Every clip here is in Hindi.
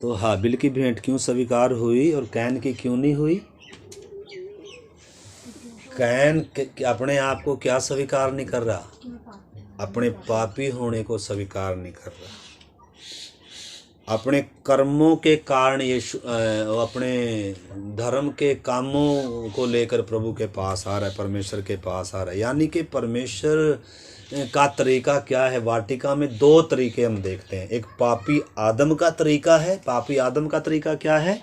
तो हाबिल की भेंट क्यों स्वीकार हुई और कैन की क्यों नहीं हुई? कैन अपने आप को क्या स्वीकार नहीं कर रहा? अपने पापी होने को स्वीकार नहीं कर रहा। अपने कर्मों के कारण अपने धर्म के कामों को लेकर प्रभु के पास आ रहा है, परमेश्वर के पास आ रहा है। यानी कि परमेश्वर का तरीका क्या है? वाटिका में दो तरीके हम देखते हैं। एक पापी आदम का तरीका है। पापी आदम का तरीका क्या है?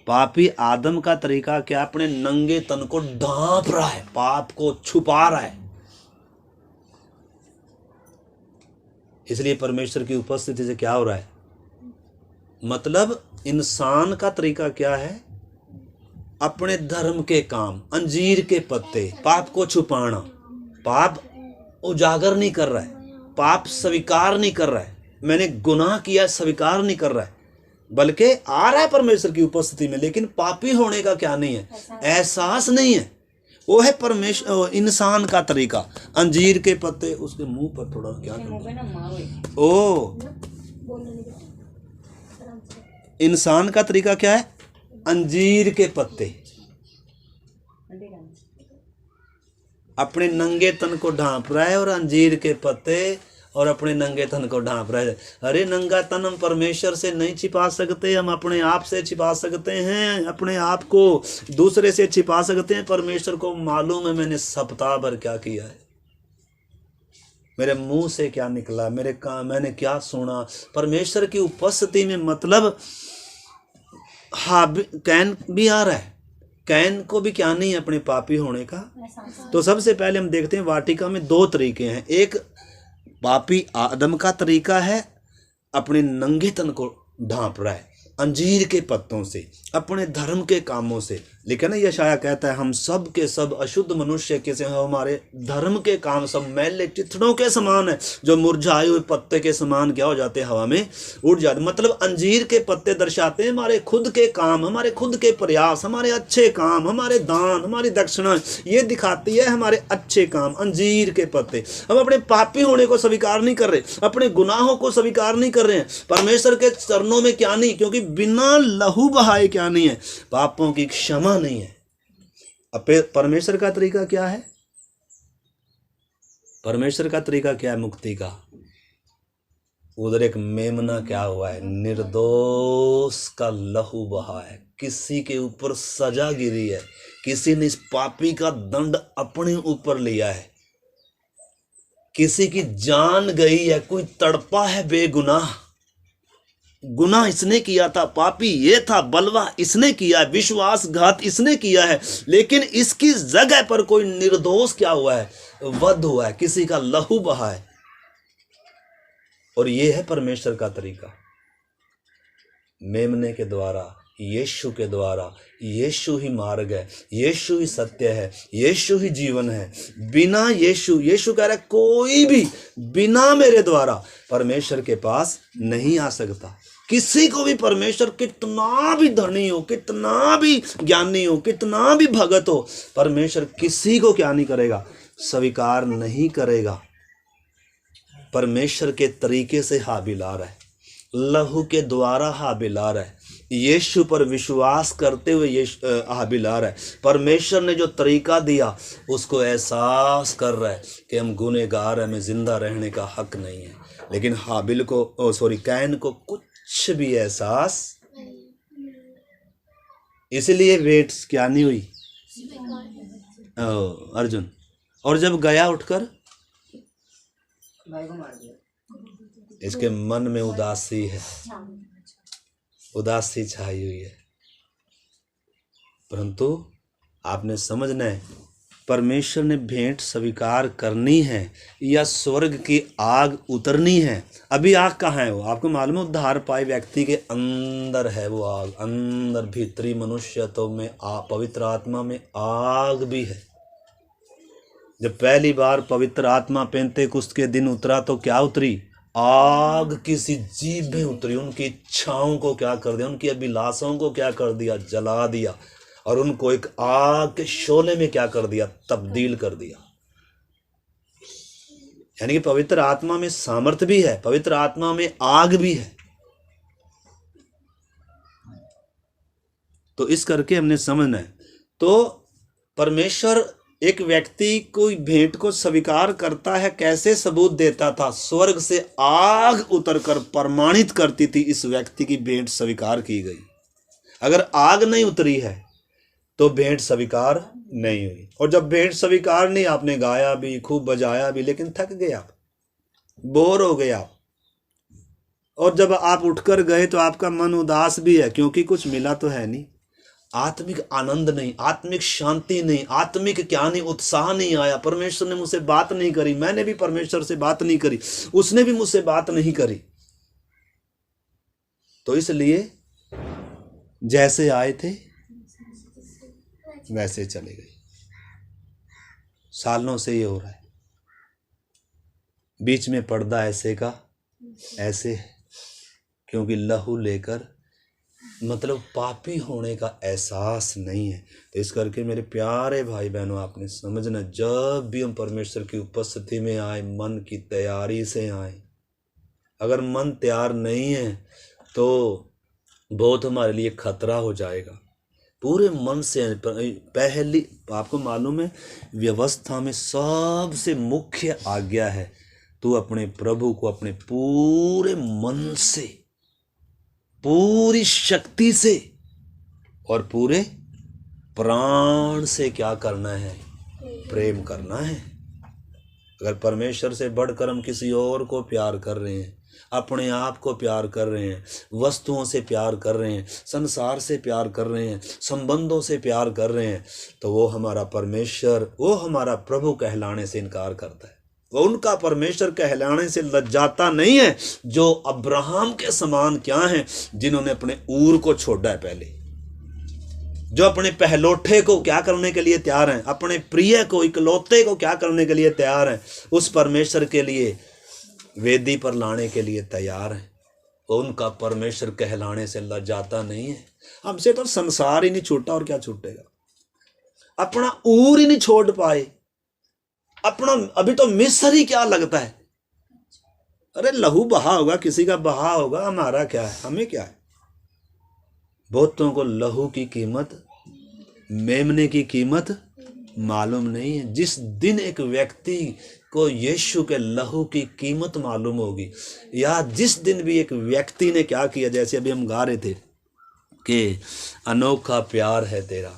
पापी आदम का तरीका क्या? अपने नंगे तन को ढांप रहा है, पाप को छुपा रहा है। इसलिए परमेश्वर की उपस्थिति से क्या हो रहा है? मतलब इंसान का तरीका क्या है? अपने धर्म के काम, अंजीर के पत्ते, पाप को छुपाना। पाप उजागर नहीं कर रहा है, पाप स्वीकार नहीं कर रहा है, मैंने गुनाह किया स्वीकार नहीं कर रहा है, बल्कि आ रहा है परमेश्वर की उपस्थिति में, लेकिन पापी होने का क्या नहीं है? एहसास नहीं है। वो है परमेश्वर इंसान का तरीका। अंजीर के पत्ते, उसके मुंह पर थोड़ा क्या करना? ओ, इंसान का तरीका क्या है? अंजीर के पत्ते, अपने नंगे तन को ढांप रहा है और अंजीर के पत्ते और अपने नंगे तन को ढांप रहा है। अरे नंगा तन हम परमेश्वर से नहीं छिपा सकते, हम अपने आप से छिपा सकते हैं, अपने आप को दूसरे से छिपा सकते हैं। परमेश्वर को मालूम है मैंने सप्ताह भर क्या किया है, मेरे मुंह से क्या निकला, मेरे काम मैंने क्या सुना। परमेश्वर की उपस्थिति में मतलब कैन भी आ रहा है, कैन को भी क्या नहीं है अपने पापी होने का। तो सबसे पहले हम देखते हैं वाटिका में दो तरीके हैं। एक पापी आदम का तरीका है, अपने नंगे तन को ढांप रहा है अंजीर के पत्तों से, अपने धर्म के कामों से। लेकिन ना यशाया कहता है हम सब के सब अशुद्ध मनुष्य के से हमारे धर्म के काम सब मैले चिथड़ों के समान है, जो मुरझाए हुए पत्ते के समान क्या हो जाते हैं? हवा में उड़ जाते। मतलब अंजीर के पत्ते दर्शाते हैं हमारे खुद के काम, हमारे खुद के प्रयास, हमारे अच्छे काम, हमारे दान, हमारी दक्षिणा, ये दिखाती है हमारे अच्छे काम। अंजीर के पत्ते। हम अपने पापी होने को स्वीकार नहीं कर रहे, अपने गुनाहों को स्वीकार नहीं कर रहे हैं, परमेश्वर के चरणों में क्या नहीं, क्योंकि बिना लहू बहाए क्या नहीं है? पापों की क्षमा नहीं है। अब परमेश्वर का तरीका क्या है? परमेश्वर का तरीका क्या है मुक्ति का? उधर एक मेमना क्या हुआ है? निर्दोष का लहू बहा है, किसी के ऊपर सजा गिरी है, किसी ने इस पापी का दंड अपने ऊपर लिया है, किसी की जान गई है, कोई तड़पा है बेगुनाह। गुनाह इसने किया था, पापी ये था, बलवा इसने किया है, विश्वासघात इसने किया है, लेकिन इसकी जगह पर कोई निर्दोष क्या हुआ है? वध हुआ है, किसी का लहू बहा है। और ये है परमेश्वर का तरीका। मेमने के द्वारा, यीशु के द्वारा, यीशु ही मार्ग है, यीशु ही सत्य है, यीशु ही जीवन है। बिना यीशु कह रहा है कोई भी बिना मेरे द्वारा परमेश्वर के पास नहीं आ सकता। किसी को भी परमेश्वर कितना भी धनी हो, कितना भी ज्ञानी हो, कितना भी भगत हो, परमेश्वर किसी को क्या नहीं करेगा? स्वीकार नहीं करेगा। परमेश्वर के तरीके से हाबिल आ रहा है, लहू के द्वारा हाबिल आ रहा है, यीशु पर विश्वास करते हुए हाबिल आ रहा है। परमेश्वर ने जो तरीका दिया उसको एहसास कर रहा है कि हम गुनहगार हैं, हमें जिंदा रहने का हक नहीं है। लेकिन हाबिल को कैन को कुछ भी एहसास, इसलिए वेट क्या नहीं हुई अर्जुन। और जब गया उठकर, इसके मन में उदासी है, उदासी छाई हुई है। परंतु आपने समझना है, परमेश्वर ने भेंट स्वीकार करनी है या स्वर्ग की आग उतरनी है। अभी आग कहाँ है? वो आपको मालूम है, उद्धार पाए व्यक्ति के अंदर है वो आग, अंदर भीतरी मनुष्यत्व में पवित्र आत्मा में आग भी है। जब पहली बार पवित्र आत्मा पेंतेकुस्त के दिन उतरा तो क्या उतरी? आग की सी जीभें उतरी। उनकी इच्छाओं को क्या कर दिया? उनकी अभिलाषाओं को क्या कर दिया? जला दिया। और उनको एक आग के शोले में क्या कर दिया? तब्दील कर दिया। यानी कि पवित्र आत्मा में सामर्थ्य भी है, पवित्र आत्मा में आग भी है। तो इस करके हमने समझना है। तो परमेश्वर एक व्यक्ति कोई भेंट को स्वीकार करता है, कैसे सबूत देता था? स्वर्ग से आग उतरकर प्रमाणित करती थी इस व्यक्ति की भेंट स्वीकार की गई। अगर आग नहीं उतरी है तो भेंट स्वीकार नहीं हुई। और जब भेंट स्वीकार नहीं, आपने गाया भी, खूब बजाया भी, लेकिन थक गए आप, बोर हो गए आप, और जब आप उठकर गए तो आपका मन उदास भी है, क्योंकि कुछ मिला तो है नहीं। आत्मिक आनंद नहीं, आत्मिक शांति नहीं, आत्मिक क्या नहीं, उत्साह नहीं आया। परमेश्वर ने मुझसे बात नहीं करी, मैंने भी परमेश्वर से बात नहीं करी, उसने भी मुझसे बात नहीं करी। तो इसलिए जैसे आए थे वैसे चले गए। सालों से ये हो रहा है। बीच में पर्दा ऐसे का ऐसे है, क्योंकि लहू लेकर मतलब पापी होने का एहसास नहीं है। तो इस करके मेरे प्यारे भाई बहनों, आपने समझना, जब भी हम परमेश्वर की उपस्थिति में आए, मन की तैयारी से आए। अगर मन तैयार नहीं है तो बहुत हमारे लिए खतरा हो जाएगा। पूरे मन से पहली, आपको मालूम है, व्यवस्था में सबसे मुख्य आज्ञा है, तू अपने प्रभु को अपने पूरे मन से, पूरी शक्ति से और पूरे प्राण से क्या करना है? प्रेम करना है। अगर परमेश्वर से बढ़कर हम किसी और को प्यार कर रहे हैं, अपने आप को प्यार कर रहे हैं, वस्तुओं से प्यार कर रहे हैं, संसार से प्यार कर रहे हैं, संबंधों से प्यार कर रहे हैं, तो वो हमारा परमेश्वर, वो हमारा प्रभु कहलाने से इनकार करता है। वो उनका परमेश्वर कहलाने से लज्जाता नहीं है जो अब्राहम के समान क्या हैं, जिन्होंने अपने ऊर को छोड़ा है पहले, जो अपने पहलोठे को क्या करने के लिए तैयार हैं, अपने प्रिय को, इकलौते को क्या करने के लिए तैयार हैं, उस परमेश्वर के लिए वेदी पर लाने के लिए तैयार हैं। उनका परमेश्वर कहलाने से लज्जाता नहीं है। हमसे तो संसार ही नहीं छूटा, और क्या छूटेगा? अपना ऊर ही नहीं छोड़ पाए, अपना अभी तो मिस्र ही क्या लगता है। अरे लहू बहा होगा, किसी का बहा होगा, हमारा क्या है, हमें क्या है। बहुतों को लहू की कीमत, मेमने की कीमत मालूम नहीं है। जिस दिन एक व्यक्ति को यीशु के लहू की कीमत मालूम होगी, या जिस दिन भी एक व्यक्ति ने क्या किया, जैसे अभी हम गा रहे थे कि अनोखा प्यार है तेरा,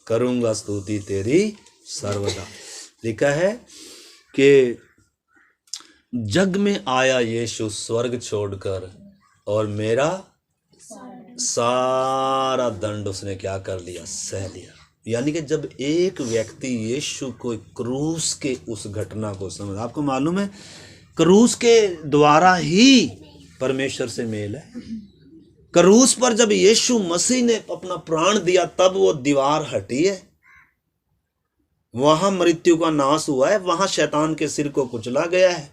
करूँगा स्तुति तेरी सर्वदा। लिखा है कि जग में आया यीशु स्वर्ग छोड़कर, और मेरा सारा दंड उसने क्या कर लिया? सह लिया। यानी कि जब एक व्यक्ति यीशु को क्रूस के उस घटना को समझ, आपको मालूम है क्रूस के द्वारा ही परमेश्वर से मेल है। क्रूस पर जब यीशु मसीह ने अपना प्राण दिया, तब वो दीवार हटी है, वहां मृत्यु का नाश हुआ है, वहां शैतान के सिर को कुचला गया है,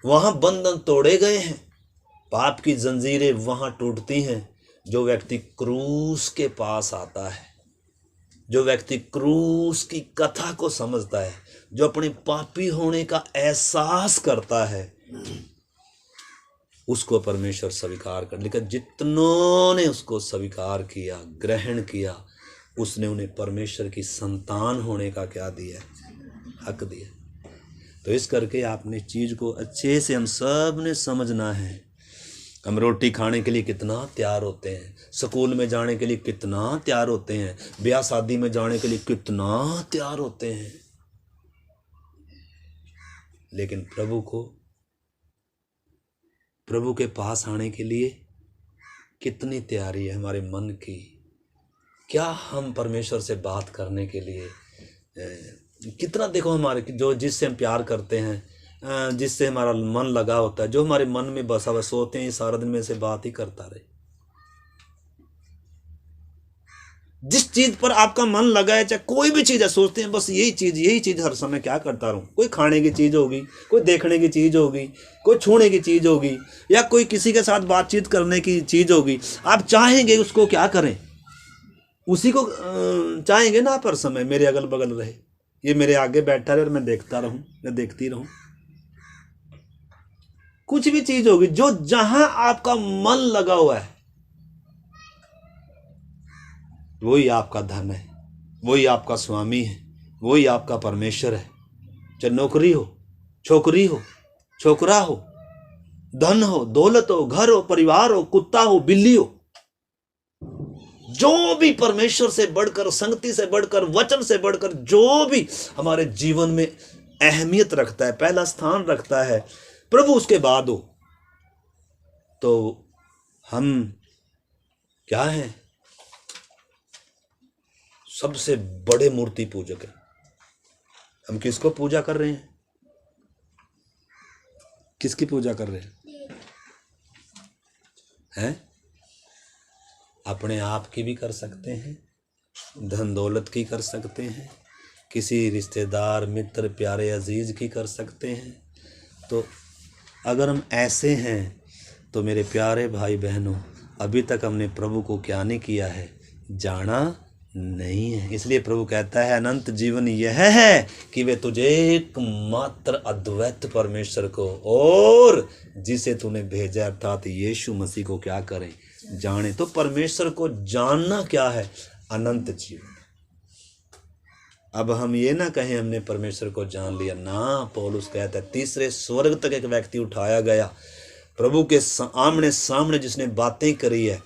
वहां बंधन तोड़े गए हैं, पाप की जंजीरें वहां टूटती हैं। जो व्यक्ति क्रूस के पास आता है, जो व्यक्ति क्रूस की कथा को समझता है, जो अपने पापी होने का एहसास करता है, उसको परमेश्वर स्वीकार कर। लेकिन जितनों ने उसको स्वीकार किया, ग्रहण किया, उसने उन्हें परमेश्वर की संतान होने का क्या दिया? हक दिया। तो इस करके आपने चीज को अच्छे से हम सब ने समझना है। हम रोटी खाने के लिए कितना तैयार होते हैं, स्कूल में जाने के लिए कितना तैयार होते हैं, ब्याह शादी में जाने के लिए कितना तैयार होते हैं, लेकिन प्रभु के पास आने के लिए कितनी तैयारी है हमारे मन की? क्या हम परमेश्वर से बात करने के लिए कितना, देखो हमारे जो जिससे हम प्यार करते हैं, जिससे हमारा मन लगा होता है, जो हमारे मन में बसा हुआ, सोते हैं सारा दिन में से बात ही करता रहे। जिस चीज पर आपका मन लगा है, चाहे कोई भी चीज है, सोचते हैं बस यही चीज हर समय क्या करता रहूं। कोई खाने की चीज होगी, कोई देखने की चीज होगी, कोई छूने की चीज होगी, या कोई किसी के साथ बातचीत करने की चीज होगी, आप चाहेंगे उसको क्या करें, उसी को चाहेंगे ना आप हर समय मेरे अगल बगल रहे, ये मेरे आगे बैठा रहे और मैं देखता रहूं या देखती रहूं। कुछ भी चीज होगी, जो जहां आपका मन लगा हुआ है, वही आपका धन है, वही आपका स्वामी है, वही आपका परमेश्वर है। चाहे नौकरी हो, छोकरी हो, छोकरा हो, धन हो, दौलत हो, घर हो, परिवार हो, कुत्ता हो, बिल्ली हो, जो भी परमेश्वर से बढ़कर, संगति से बढ़कर, वचन से बढ़कर जो भी हमारे जीवन में अहमियत रखता है, पहला स्थान रखता है, प्रभु उसके बाद हो, तो हम क्या हैं? सबसे बड़े मूर्ति पूजक हैं। हम किसको पूजा कर रहे हैं? किसकी पूजा कर रहे हैं? अपने आप की भी कर सकते हैं, धन दौलत की कर सकते हैं, किसी रिश्तेदार, मित्र, प्यारे, अजीज की कर सकते हैं। तो अगर हम ऐसे हैं तो मेरे प्यारे भाई बहनों, अभी तक हमने प्रभु को क्या नहीं किया है? जाना नहीं है। इसलिए प्रभु कहता है अनंत जीवन यह है कि वे तुझे एकमात्र अद्वैत परमेश्वर को और जिसे तूने भेजा अर्थात यीशु मसीह को क्या करें? जाने। तो परमेश्वर को जानना क्या है? अनंत जीवन। अब हम ये ना कहें हमने परमेश्वर को जान लिया ना। पौलुस कहता है तीसरे स्वर्ग तक एक व्यक्ति उठाया गया, प्रभु के आमने सामने जिसने बातें करी है,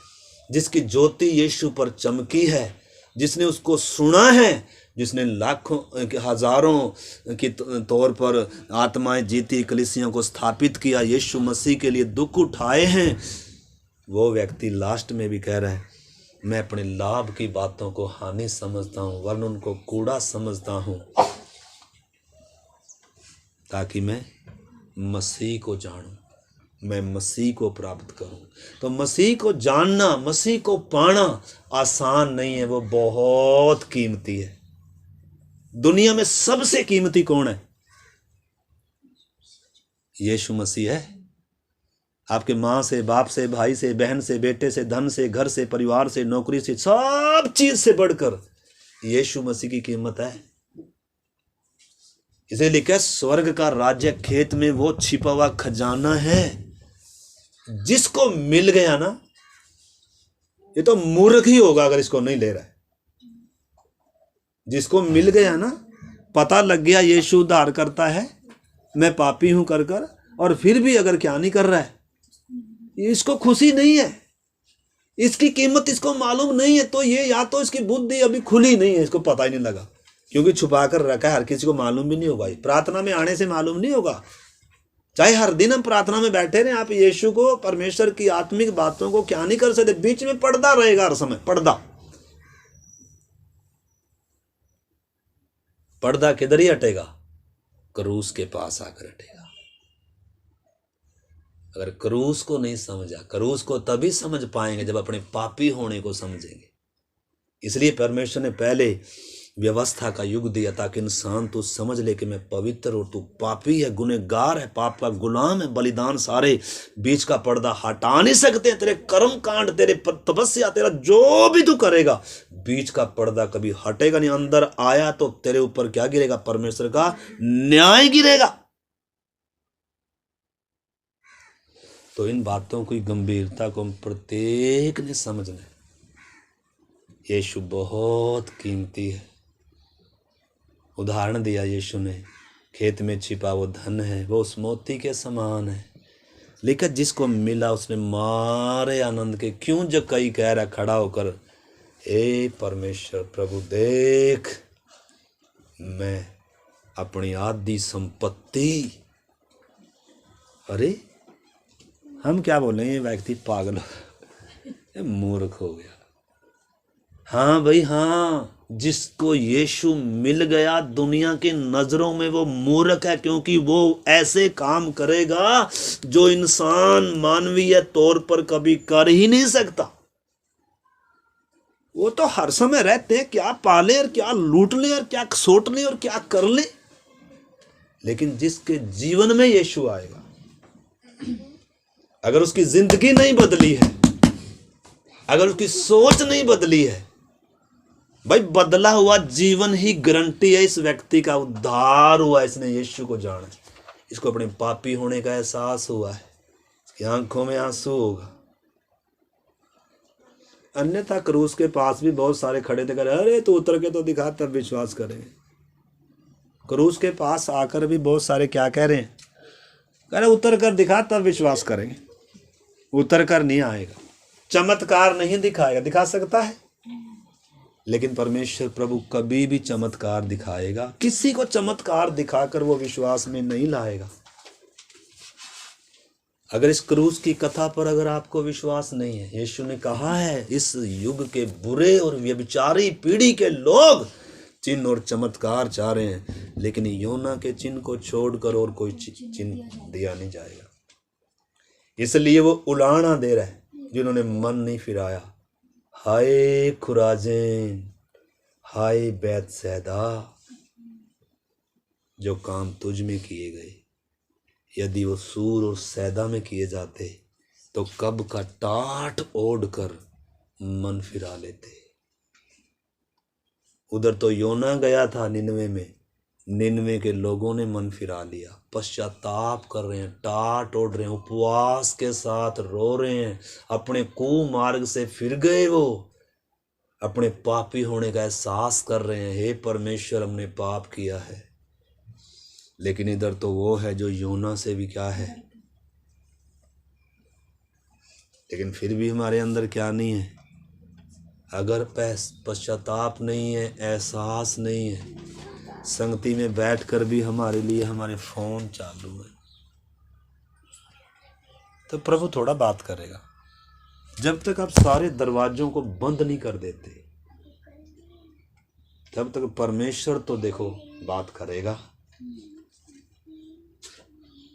जिसकी ज्योति यीशु पर चमकी है, जिसने उसको सुना है, जिसने लाखों हजारों के तौर पर आत्माएं जीती, कलीसियों को स्थापित किया, यीशु मसीह के लिए दुख उठाए हैं, वो व्यक्ति लास्ट में भी कह रहा है मैं अपने लाभ की बातों को हानि समझता हूँ, वरन उनको कूड़ा समझता हूँ, ताकि मैं मसीह को जानूं, मैं मसीह को प्राप्त करूं। तो मसीह को जानना, मसीह को पाना आसान नहीं है, वो बहुत कीमती है। दुनिया में सबसे कीमती कौन है? यीशु मसीह है। आपके माँ से, बाप से, भाई से, बहन से, बेटे से, धन से, घर से, परिवार से, नौकरी से, सब चीज से बढ़कर यीशु मसीह की कीमत है। इसे लिखा है स्वर्ग का राज्य खेत में वो छिपा हुआ खजाना है, जिसको मिल गया ना, ये तो मूर्ख ही होगा अगर इसको नहीं ले रहा है। जिसको मिल गया ना, पता लग गया यीशु उद्धार करता है, मैं पापी हूं कर कर, और फिर भी अगर क्या नहीं कर रहा है, इसको खुशी नहीं है, इसकी कीमत इसको मालूम नहीं है, तो ये या तो इसकी बुद्धि अभी खुली नहीं है, इसको पता ही नहीं लगा, क्योंकि छुपा कर रखा है, हर किसी को मालूम भी नहीं होगा। प्रार्थना में आने से मालूम नहीं होगा। चाहे हर दिन हम प्रार्थना में बैठे रहे, आप यीशु को, परमेश्वर की आत्मिक बातों को क्या नहीं कर सकते। बीच में पर्दा रहेगा हर समय, पर्दा किधर ही हटेगा? क्रूस के पास आकर हटेगा। अगर क्रूस को नहीं समझा, क्रूस को तभी समझ पाएंगे जब अपने पापी होने को समझेंगे। इसलिए परमेश्वर ने पहले व्यवस्था का युग दिया, ताकि इंसान तू समझ ले कि मैं पवित्र और तू पापी है, गुनहगार है, पाप का गुलाम है। बलिदान सारे बीच का पर्दा हटा नहीं सकते। तेरे कर्म कांड, तेरे तपस्या, तेरा जो भी तू करेगा, बीच का पर्दा कभी हटेगा नहीं। अंदर आया तो तेरे ऊपर क्या गिरेगा? परमेश्वर का न्याय गिरेगा। तो इन बातों की गंभीरता को हम प्रत्येक ने समझना है। यीशु बहुत कीमती है। उदाहरण दिया यीशु ने, खेत में छिपा वो धन है, वो उस मोती के समान है। लेकिन जिसको मिला उसने मारे आनंद के। क्यों जो कई कह रहा खड़ा होकर, हे परमेश्वर प्रभु देख, मैं अपनी आधी संपत्ति, अरे हम क्या बोले, ये व्यक्ति पागल हो, मूर्ख हो गया। हाँ भाई हाँ, जिसको यीशु मिल गया दुनिया की नजरों में वो मूर्ख है, क्योंकि वो ऐसे काम करेगा जो इंसान मानवीय तौर पर कभी कर ही नहीं सकता। वो तो हर समय रहते हैं क्या पाले और क्या लूट ले और क्या सोट ले और क्या कर ले। लेकिन जिसके जीवन में यीशु आएगा, अगर उसकी जिंदगी नहीं बदली है, अगर उसकी सोच नहीं बदली है, भाई बदला हुआ जीवन ही गारंटी है इस व्यक्ति का उद्धार हुआ। इसने यीशु को जाना, इसको अपने पापी होने का एहसास हुआ है, इसकी आंखों में आंसू होगा। अन्यथा क्रूस के पास भी बहुत सारे खड़े थे, करे अरे तू उतर के तो दिखा तब विश्वास करें। क्रूस के पास आकर भी बहुत सारे क्या कह रहे हैं, कह रहे उतर कर दिखा तब विश्वास करेंगे। उतर कर नहीं आएगा, चमत्कार नहीं दिखाएगा, दिखा सकता है लेकिन परमेश्वर प्रभु कभी भी चमत्कार दिखाएगा, किसी को चमत्कार दिखाकर वो विश्वास में नहीं लाएगा। अगर इस क्रूस की कथा पर अगर आपको विश्वास नहीं है, यीशु ने कहा है इस युग के बुरे और व्यभिचारी पीढ़ी के लोग चिन्ह और चमत्कार चाह रहे हैं, लेकिन योना के चिन्ह को छोड़कर और कोई चिन्ह दिया नहीं जाएगा। इसलिए वो उलाहना दे रहा है जिन्होंने मन नहीं फिराया। हाय खुराजेन, हाय बैतसैदा, जो काम तुझ में किए गए यदि वो सूर और सैदा में किए जाते तो कब का टाट ओढ़ कर मन फिरा लेते। उधर तो योना गया था निनवे में, निनवे के लोगों ने मन फिरा लिया, पश्चाताप कर रहे हैं, टाट ओढ़ रहे हैं, उपवास के साथ रो रहे हैं, अपने कुमार्ग से फिर गए, वो अपने पापी होने का एहसास कर रहे हैं, हे परमेश्वर हमने पाप किया है। लेकिन इधर तो वो है जो योना से भी क्या है, लेकिन फिर भी हमारे अंदर क्या नहीं है, अगर पश्चाताप नहीं है, एहसास नहीं है, संगति में बैठकर भी हमारे लिए हमारे फोन चालू है, तो प्रभु थोड़ा बात करेगा। जब तक आप सारे दरवाजों को बंद नहीं कर देते तब तक परमेश्वर तो देखो बात करेगा।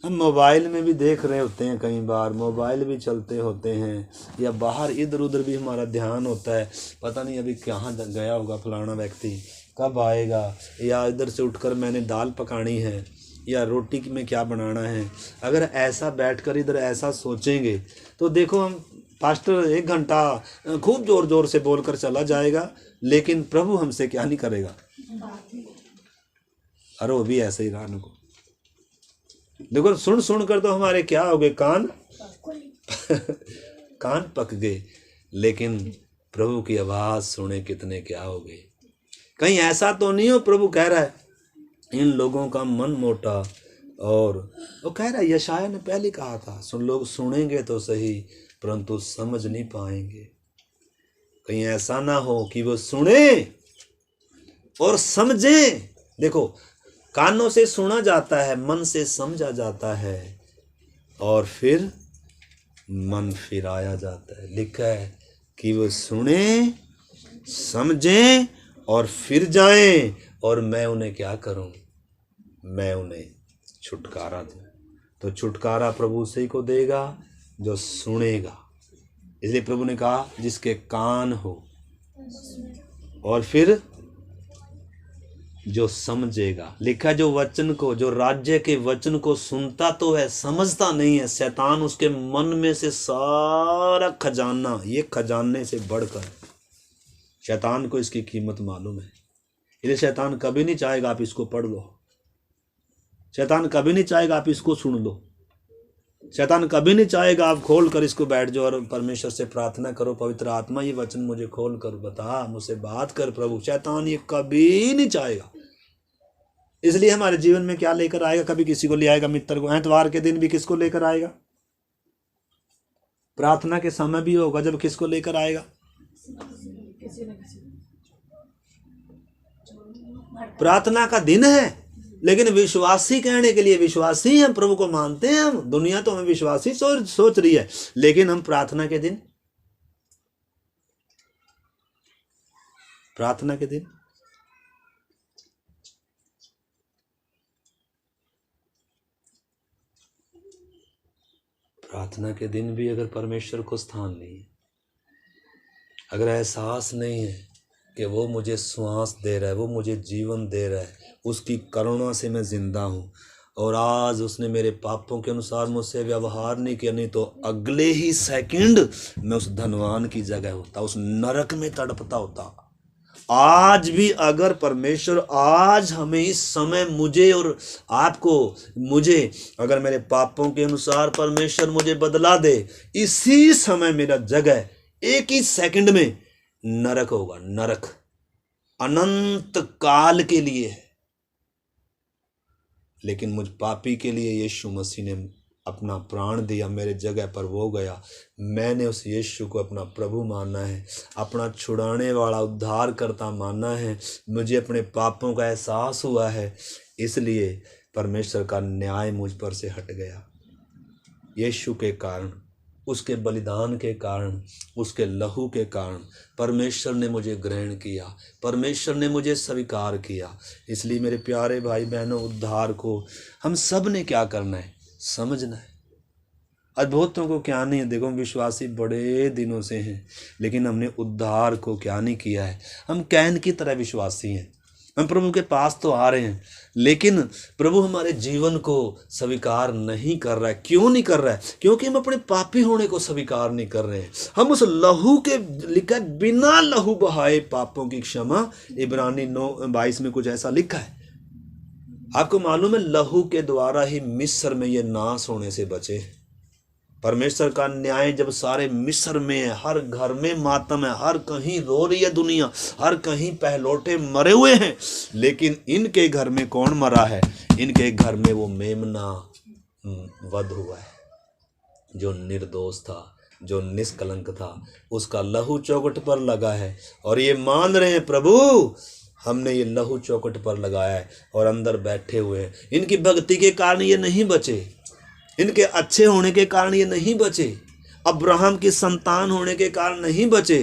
हम मोबाइल में भी देख रहे होते हैं, कई बार मोबाइल भी चलते होते हैं, या बाहर इधर उधर भी हमारा ध्यान होता है, पता नहीं अभी कहाँ गया होगा फलाना व्यक्ति, कब आएगा, या इधर से उठकर मैंने दाल पकानी है या रोटी में क्या बनाना है। अगर ऐसा बैठकर इधर ऐसा सोचेंगे तो देखो हम पास्टर 1 घंटा खूब जोर जोर से बोलकर चला जाएगा, लेकिन प्रभु हमसे क्या नहीं करेगा। अरे वो भी ऐसे ही रहा को देखो, सुन सुन कर तो हमारे क्या हो गए, कान पक गए, लेकिन प्रभु की आवाज सुने कितने क्या हो गए। कहीं ऐसा तो नहीं हो प्रभु कह रहा है इन लोगों का मन मोटा, और वो कह रहा है यशाया ने पहले कहा था लोग सुनेंगे तो सही परंतु समझ नहीं पाएंगे। कहीं ऐसा ना हो कि वो सुने और समझे। देखो कानों से सुना जाता है, मन से समझा जाता है और फिर मन फिराया जाता है। लिखा है कि वो सुने, समझें और फिर जाएं और मैं उन्हें क्या करूं, मैं उन्हें छुटकारा दूं। तो छुटकारा प्रभु उसी को देगा जो सुनेगा। इसलिए प्रभु ने कहा जिसके कान हो, और फिर जो समझेगा। लिखा जो वचन को, जो राज्य के वचन को सुनता तो है, समझता नहीं है, शैतान उसके मन में से सारा खजाना, ये खजाने से बढ़कर शैतान को इसकी कीमत मालूम है। इसलिए शैतान कभी नहीं चाहेगा आप इसको पढ़ लो, शैतान कभी नहीं चाहेगा आप इसको सुन लो, शैतान कभी नहीं चाहेगा आप खोल कर इसको बैठ जाओ और परमेश्वर से प्रार्थना करो, पवित्र आत्मा ये वचन मुझे खोल कर बता, मुझसे बात कर प्रभु। शैतान ये कभी नहीं चाहेगा। इसलिए हमारे जीवन में क्या लेकर आएगा, कभी किसी को ले आएगा मित्र को, एतवार के दिन भी किसको लेकर आएगा, प्रार्थना के समय भी होगा जब किसको लेकर आएगा, प्रार्थना का दिन है, लेकिन विश्वासी कहने के लिए विश्वासी हम प्रभु को मानते हैं। हम दुनिया तो हमें विश्वासी सोच रही है, लेकिन हम प्रार्थना के दिन, प्रार्थना के दिन प्रार्थना के दिन भी अगर परमेश्वर को स्थान नहीं है, अगर एहसास नहीं है कि वो मुझे श्वास दे रहा है, वो मुझे जीवन दे रहा है, उसकी करुणा से मैं जिंदा हूँ, और आज उसने मेरे पापों के अनुसार मुझसे व्यवहार नहीं किया, नहीं तो अगले ही सेकंड मैं उस धनवान की जगह होता, उस नरक में तड़पता होता। आज भी अगर परमेश्वर आज हमें इस समय, मुझे और आपको, मुझे अगर मेरे पापों के अनुसार परमेश्वर मुझे बदला दे, इसी समय मेरा जगह एक ही सेकंड में नरक होगा, नरक अनंत काल के लिए है। लेकिन मुझ पापी के लिए यीशु मसीह ने अपना प्राण दिया, मेरे जगह पर वो गया। मैंने उस यीशु को अपना प्रभु माना है, अपना छुड़ाने वाला उद्धार करता माना है। मुझे अपने पापों का एहसास हुआ है, इसलिए परमेश्वर का न्याय मुझ पर से हट गया। यीशु के कारण, उसके बलिदान के कारण, उसके लहू के कारण परमेश्वर ने मुझे ग्रहण किया, परमेश्वर ने मुझे स्वीकार किया। इसलिए मेरे प्यारे भाई बहनों, उद्धार को हम सब ने क्या करना है? समझना है। आज बहुतों को क्या नहीं है, देखो विश्वासी बड़े दिनों से हैं, लेकिन हमने उद्धार को क्या नहीं किया है। हम कैन की तरह विश्वासी हैं, हम प्रभु के पास तो आ रहे हैं, लेकिन प्रभु हमारे जीवन को स्वीकार नहीं कर रहा है। क्यों नहीं कर रहा है? क्योंकि हम अपने पापी होने को स्वीकार नहीं कर रहे हैं। हम उस लहू के, लिखा है बिना लहू बहाए पापों की क्षमा, इब्रानी 9:22 में कुछ ऐसा लिखा है। आपको मालूम है, लहू के द्वारा ही मिस्र में ये नाश होने से बचे। परमेश्वर का न्याय जब सारे मिस्र में है, हर घर में मातम है, हर कहीं रो रही है दुनिया, हर कहीं पहलौठे मरे हुए हैं, लेकिन इनके घर में कौन मरा है? इनके घर में वो मेमना वध हुआ है, जो निर्दोष था, जो निष्कलंक था। उसका लहू चौखट पर लगा है, और ये मान रहे हैं प्रभु हमने ये लहू चौखट पर लगाया है, और अंदर बैठे हुए हैं। इनकी भक्ति के कारण ये नहीं बचे, इनके अच्छे होने के कारण ये नहीं बचे, अब्राहम की संतान होने के कारण नहीं बचे।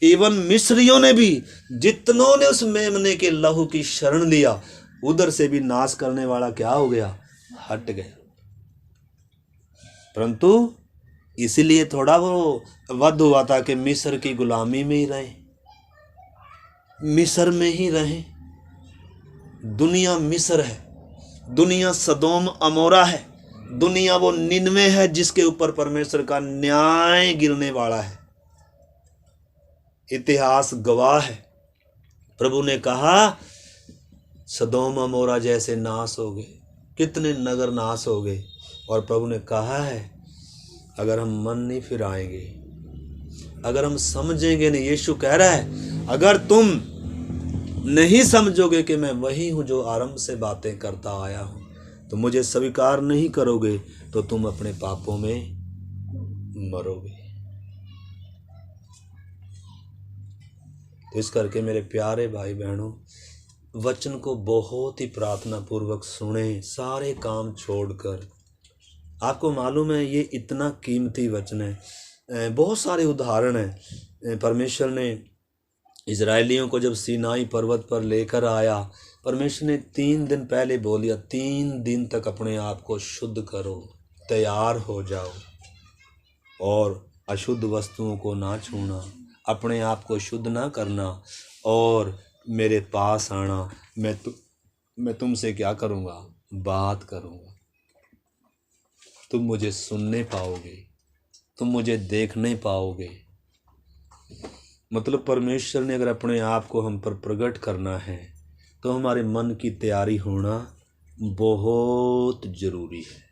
इवन मिस्रियों ने भी, जितनों ने उस मेमने के लहू की शरण लिया, उधर से भी नाश करने वाला क्या हो गया? हट गया। परंतु इसीलिए थोड़ा वो वध हुआ था कि मिस्र की गुलामी में ही रहे, मिस्र में ही रहे। दुनिया मिस्र है, दुनिया सदोम अमोरा है, दुनिया वो निनवे है जिसके ऊपर परमेश्वर का न्याय गिरने वाला है। इतिहास गवाह है। प्रभु ने कहा सदोम अमोरा जैसे नाश हो गए, कितने नगर नाश हो गए, और प्रभु ने कहा है अगर हम मन नहीं फिराएंगे, अगर हम समझेंगे नहीं, यीशु कह रहा है अगर तुम नहीं समझोगे कि मैं वही हूं जो आरंभ से बातें करता आया हूं, तो मुझे स्वीकार नहीं करोगे, तो तुम अपने पापों में मरोगे। तो इस करके मेरे प्यारे भाई बहनों, वचन को बहुत ही प्रार्थना पूर्वक सुने, सारे काम छोड़कर। आपको मालूम है ये इतना कीमती वचन है। बहुत सारे उदाहरण हैं। परमेश्वर ने इजराइलियों को जब सीनाई पर्वत पर लेकर आया, परमेश्वर ने 3 दिन पहले बोलिया 3 दिन तक अपने आप को शुद्ध करो, तैयार हो जाओ, और अशुद्ध वस्तुओं को ना छूना, अपने आप को शुद्ध ना करना, और मेरे पास आना। मैं तुमसे क्या करूँगा? बात करूँगा। तुम मुझे सुनने पाओगे, तुम मुझे देखने पाओगे। मतलब परमेश्वर ने अगर अपने आप को हम पर प्रकट करना है, तो हमारे मन की तैयारी होना बहुत ज़रूरी है।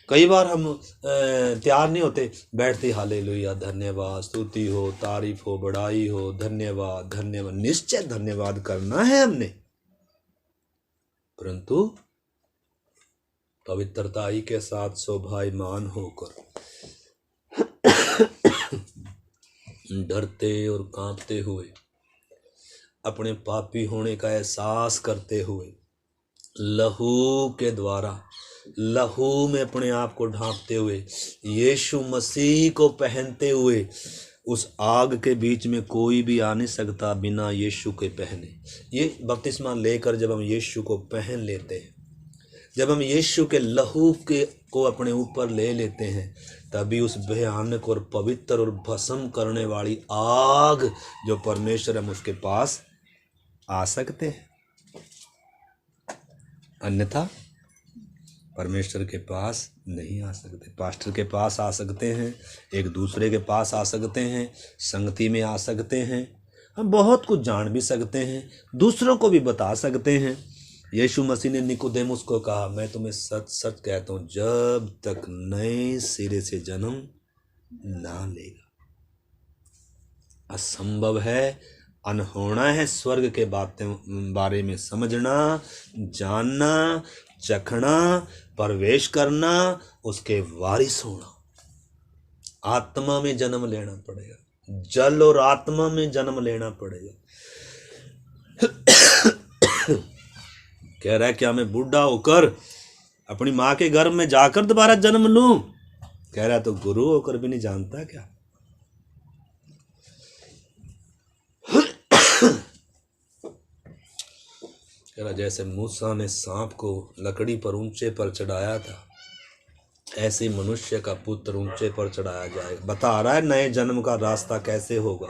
कई बार हम तैयार नहीं होते, बैठते हालेलुया, धन्यवाद, स्तुति हो, तारीफ हो, बड़ाई हो, धन्यवाद धन्यवाद। निश्चय धन्यवाद करना है हमने, परंतु पवित्रताई के साथ शोभायमान होकर, डरते और कांपते हुए, अपने पापी होने का एहसास करते हुए, लहू के द्वारा, लहू में अपने आप को ढांपते हुए, यीशु मसीह को पहनते हुए, उस आग के बीच में कोई भी आ नहीं सकता बिना यीशु के पहने। ये बपतिस्मा लेकर जब हम यीशु को पहन लेते हैं, जब हम यीशु के लहू को अपने ऊपर ले लेते हैं, तभी उस भयानक और पवित्र और भस्म करने वाली आग जो परमेश्वर, हम उसके पास आ सकते हैं। अन्यथा परमेश्वर के पास नहीं आ सकते। पास्टर के पास आ सकते हैं, एक दूसरे के पास आ सकते हैं, संगति में आ सकते हैं, हम बहुत कुछ जान भी सकते हैं, दूसरों को भी बता सकते हैं। यीशु मसीह ने निकोदेमुस को कहा, मैं तुम्हें सच सच कहता हूँ, जब तक नए सिरे से जन्म ना लेगा, असंभव है, अनहोना है स्वर्ग के बारे में समझना, जानना, चखना, प्रवेश करना, उसके वारिस होना। आत्मा में जन्म लेना पड़ेगा, जल और आत्मा में जन्म लेना पड़ेगा। कह रहा है क्या मैं बूढ़ा होकर अपनी माँ के गर्भ में जाकर दोबारा जन्म लूं? कह रहा है तो गुरु होकर भी नहीं जानता क्या? कह रहा जैसे मूसा ने सांप को लकड़ी पर ऊंचे पर चढ़ाया था, ऐसे मनुष्य का पुत्र ऊंचे पर चढ़ाया जाएगा। बता रहा है नए जन्म का रास्ता कैसे होगा,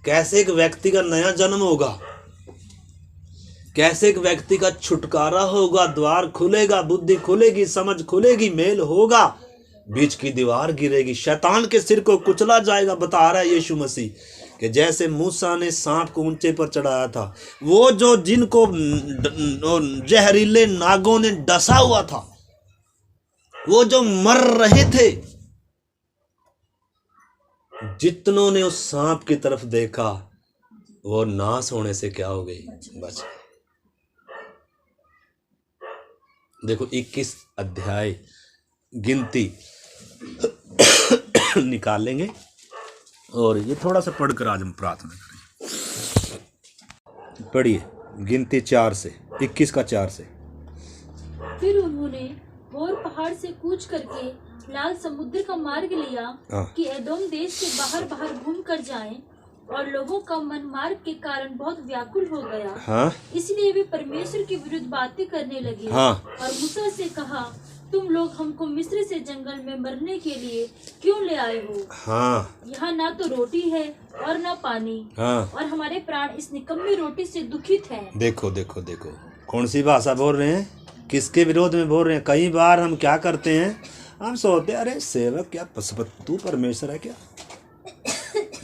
कैसे एक व्यक्ति का नया जन्म होगा, कैसे एक व्यक्ति का छुटकारा होगा, द्वार खुलेगा, बुद्धि खुलेगी, समझ खुलेगी, मेल होगा, बीच की दीवार गिरेगी, शैतान के सिर को कुचला जाएगा। बता रहा है यीशु मसीह कि जैसे मूसा ने सांप को ऊंचे पर चढ़ाया था, वो जो जिनको जहरीले नागों ने डसा हुआ था, वो जो मर रहे थे, जितनों ने उस सांप की तरफ देखा वो नाश होने से क्या हो गई? बच गए। देखो 21 अध्याय गिनती निकालेंगे और ये थोड़ा सा पढ़कर आज हम प्रार्थना करें। पढ़िए गिनती 4 से 21 का 4 से। फिर उन्होंने होर पहाड़ से कूच करके लाल समुद्र का मार्ग लिया कि एदोम देश से बाहर बाहर घूम कर जाएं, और लोगों का मन मार्ग के कारण बहुत व्याकुल हो गया। इसलिए वे परमेश्वर के विरुद्ध बातें करने लगे और मूसा से कहा, तुम लोग हमको मिस्र से जंगल में मरने के लिए क्यों ले आए हो? यहाँ ना तो रोटी है और ना पानी, और हमारे प्राण इस निकम्मी रोटी से दुखित हैं। देखो देखो देखो कौन सी भाषा बोल रहे हैं, किसके विरोध में बोल रहे हैं। कई बार हम क्या करते हैं, हम सोचते अरे सेवक क्या तू परमेश्वर है क्या?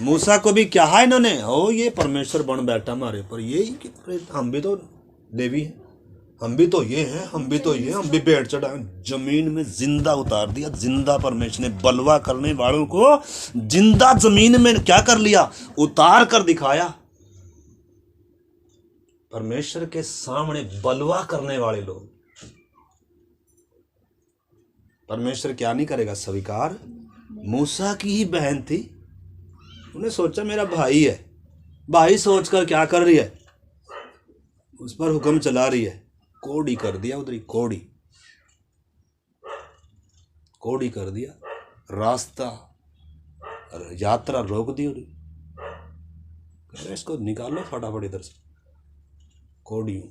मूसा को भी क्या है इन्होंने, ओ ये परमेश्वर बन बैठा हमारे पर, ये हम भी तो देवी हैं, हम भी तो ये हैं, हम भी तो ये, हम भी पेड़ चढ़ा जमीन में जिंदा उतार दिया। जिंदा परमेश्वर ने बलवा करने वालों को जिंदा जमीन में क्या कर लिया, उतार कर दिखाया। परमेश्वर के सामने बलवा करने वाले लोग परमेश्वर क्या नहीं करेगा स्वीकार। मूसा की ही बहन थी, उन्हें सोचा मेरा भाई है, भाई सोचकर क्या कर रही है, उस पर हुक्म चला रही है, कोड़ी कर दिया उधर ही, कोड़ी कर दिया, रास्ता यात्रा रोक दी उधर। इसको निकालो फटाफट इधर से, कोड़ी।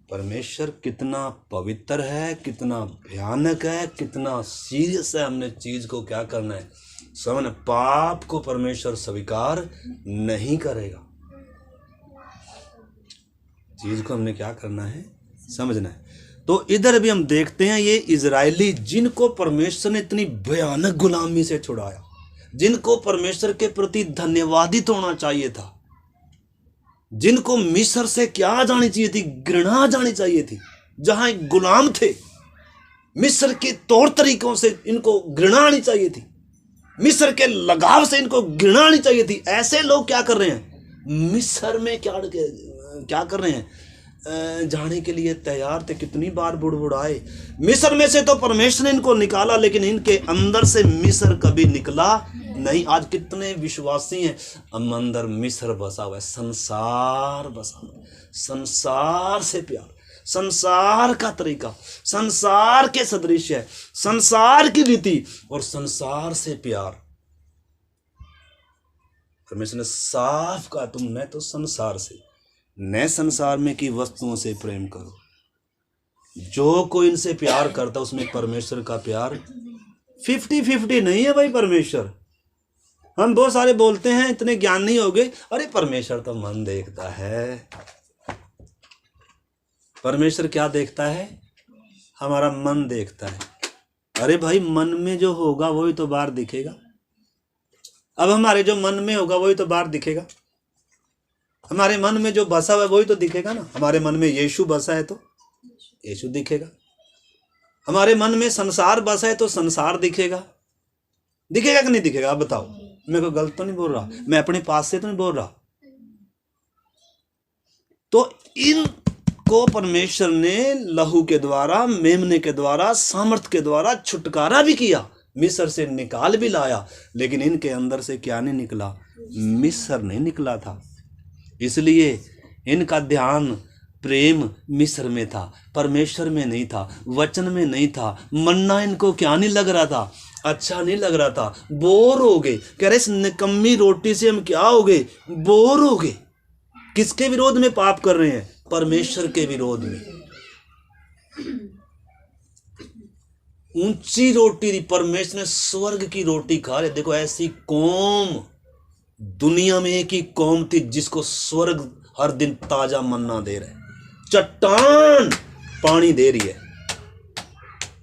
परमेश्वर कितना पवित्र है, कितना भयानक है, कितना सीरियस है। हमने चीज को क्या करना है समझ, पाप को परमेश्वर स्वीकार नहीं करेगा। चीज को हमने क्या करना है समझना है। तो इधर भी हम देखते हैं ये इजरायली जिनको परमेश्वर ने इतनी भयानक गुलामी से छुड़ाया, जिनको परमेश्वर के प्रति धन्यवादित होना चाहिए था, जिनको मिस्र से क्या जानी चाहिए थी, घृणा जानी चाहिए थी। जहां एक गुलाम थे, मिस्र के तौर तरीकों से इनको घृणा आनी चाहिए थी, मिस्र के लगाव से इनको घृणा आनी चाहिए थी। ऐसे लोग क्या कर रहे हैं, मिस्र में क्या कर रहे हैं, जाने के लिए तैयार थे। कितनी बार बुड़बुड़ाए, मिस्र में से तो परमेश्वर ने इनको निकाला, लेकिन इनके अंदर से मिस्र कभी निकला नहीं। आज कितने विश्वासी हैं, हम अंदर मिस्र बसा हुआ है, संसार बसा हुआ है, संसार से प्यार, संसार का तरीका, संसार के सदृश है, संसार की रीति और संसार से प्यार। परमेश्वर ने साफ कहा, तुम न तो संसार से न संसार में की वस्तुओं से प्रेम करो। जो कोई इनसे प्यार करता उसमें परमेश्वर का प्यार 50-50 नहीं है भाई। परमेश्वर, हम बहुत सारे बोलते हैं इतने ज्ञान नहीं हो गए, अरे परमेश्वर तो मन देखता है। परमेश्वर क्या देखता है, हमारा मन देखता है। अरे भाई मन में जो होगा वही तो बाहर दिखेगा। अब हमारे जो मन में होगा वही तो बाहर दिखेगा। हमारे मन में जो बसा हुआ है वही तो दिखेगा ना। हमारे मन में यीशु बसा है तो यीशु दिखेगा। हमारे मन में संसार बसा है तो संसार दिखेगा। दिखेगा कि नहीं दिखेगा, आप बताओ। मैं कोई गलत तो नहीं बोल रहा, मैं अपने पास से तो नहीं बोल रहा। तो इनको परमेश्वर ने लहू के द्वारा, मेमने के द्वारा, सामर्थ के द्वारा छुटकारा भी किया, मिस्र से निकाल भी लाया, लेकिन इनके अंदर से क्या नहीं निकला? मिस्र नहीं निकला था। इसलिए इनका ध्यान, प्रेम मिस्र में था, परमेश्वर में नहीं था, वचन में नहीं था। मन्ना इनको क्या नहीं लग रहा था? अच्छा नहीं लग रहा था, बोर हो गए। कह रहे इस निकम्मी रोटी से हम क्या हो गए? बोर हो गए। किसके विरोध में पाप कर रहे हैं? परमेश्वर के विरोध में। ऊंची रोटी, परमेश्वर ने स्वर्ग की रोटी खा रहे। देखो ऐसी कौम दुनिया में एक ही कौम थी जिसको स्वर्ग हर दिन ताजा मन्ना दे रहे, चट्टान पानी दे रही है।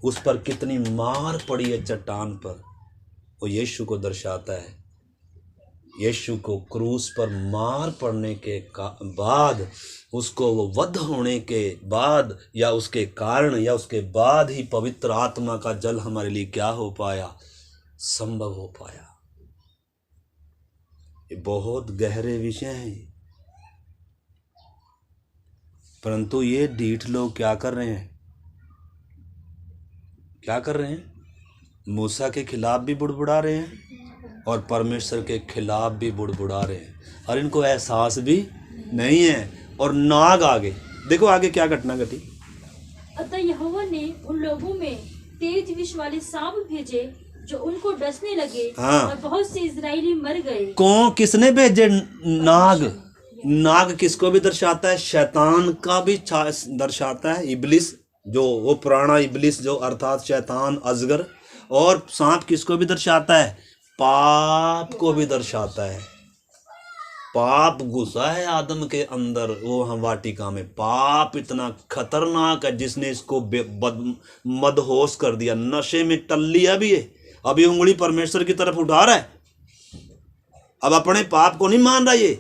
उस पर कितनी मार पड़ी है चट्टान पर, वो यीशु को दर्शाता है। यीशु को क्रूस पर मार पड़ने के बाद, उसको वो वध होने के बाद, या उसके कारण, या उसके बाद ही पवित्र आत्मा का जल हमारे लिए क्या हो पाया? संभव हो पाया। ये बहुत गहरे विषय हैं, परंतु ये ढीठ लोग क्या कर रहे हैं? क्या कर रहे हैं? मूसा के खिलाफ भी बुड़बुड़ा रहे हैं और परमेश्वर के खिलाफ भी बुड़बुड़ा रहे हैं, और इनको एहसास भी नहीं है। और नाग आगे देखो, आगे क्या घटना घटी। अतः यहोवा ने उन लोगों में तेज विष वाले सांप भेजे जो उनको डसने लगे। हाँ। और बहुत से इजरायली मर गए। कौन, किसने भेजे? नाग। नाग किसको भी दर्शाता है? शैतान का भी दर्शाता है, इबलिस, जो वो पुराना इबलिस, जो अर्थात शैतान, अजगर। और सांप किसको भी दर्शाता है? पाप को भी दर्शाता है। पाप घुसा है आदम के अंदर, वो हम वाटिका में। पाप इतना खतरनाक है जिसने इसको मदहोश कर दिया, नशे में टल लिया भी है। अभी उंगली परमेश्वर की तरफ उठा रहा है, अब अपने पाप को नहीं मान रहा ये,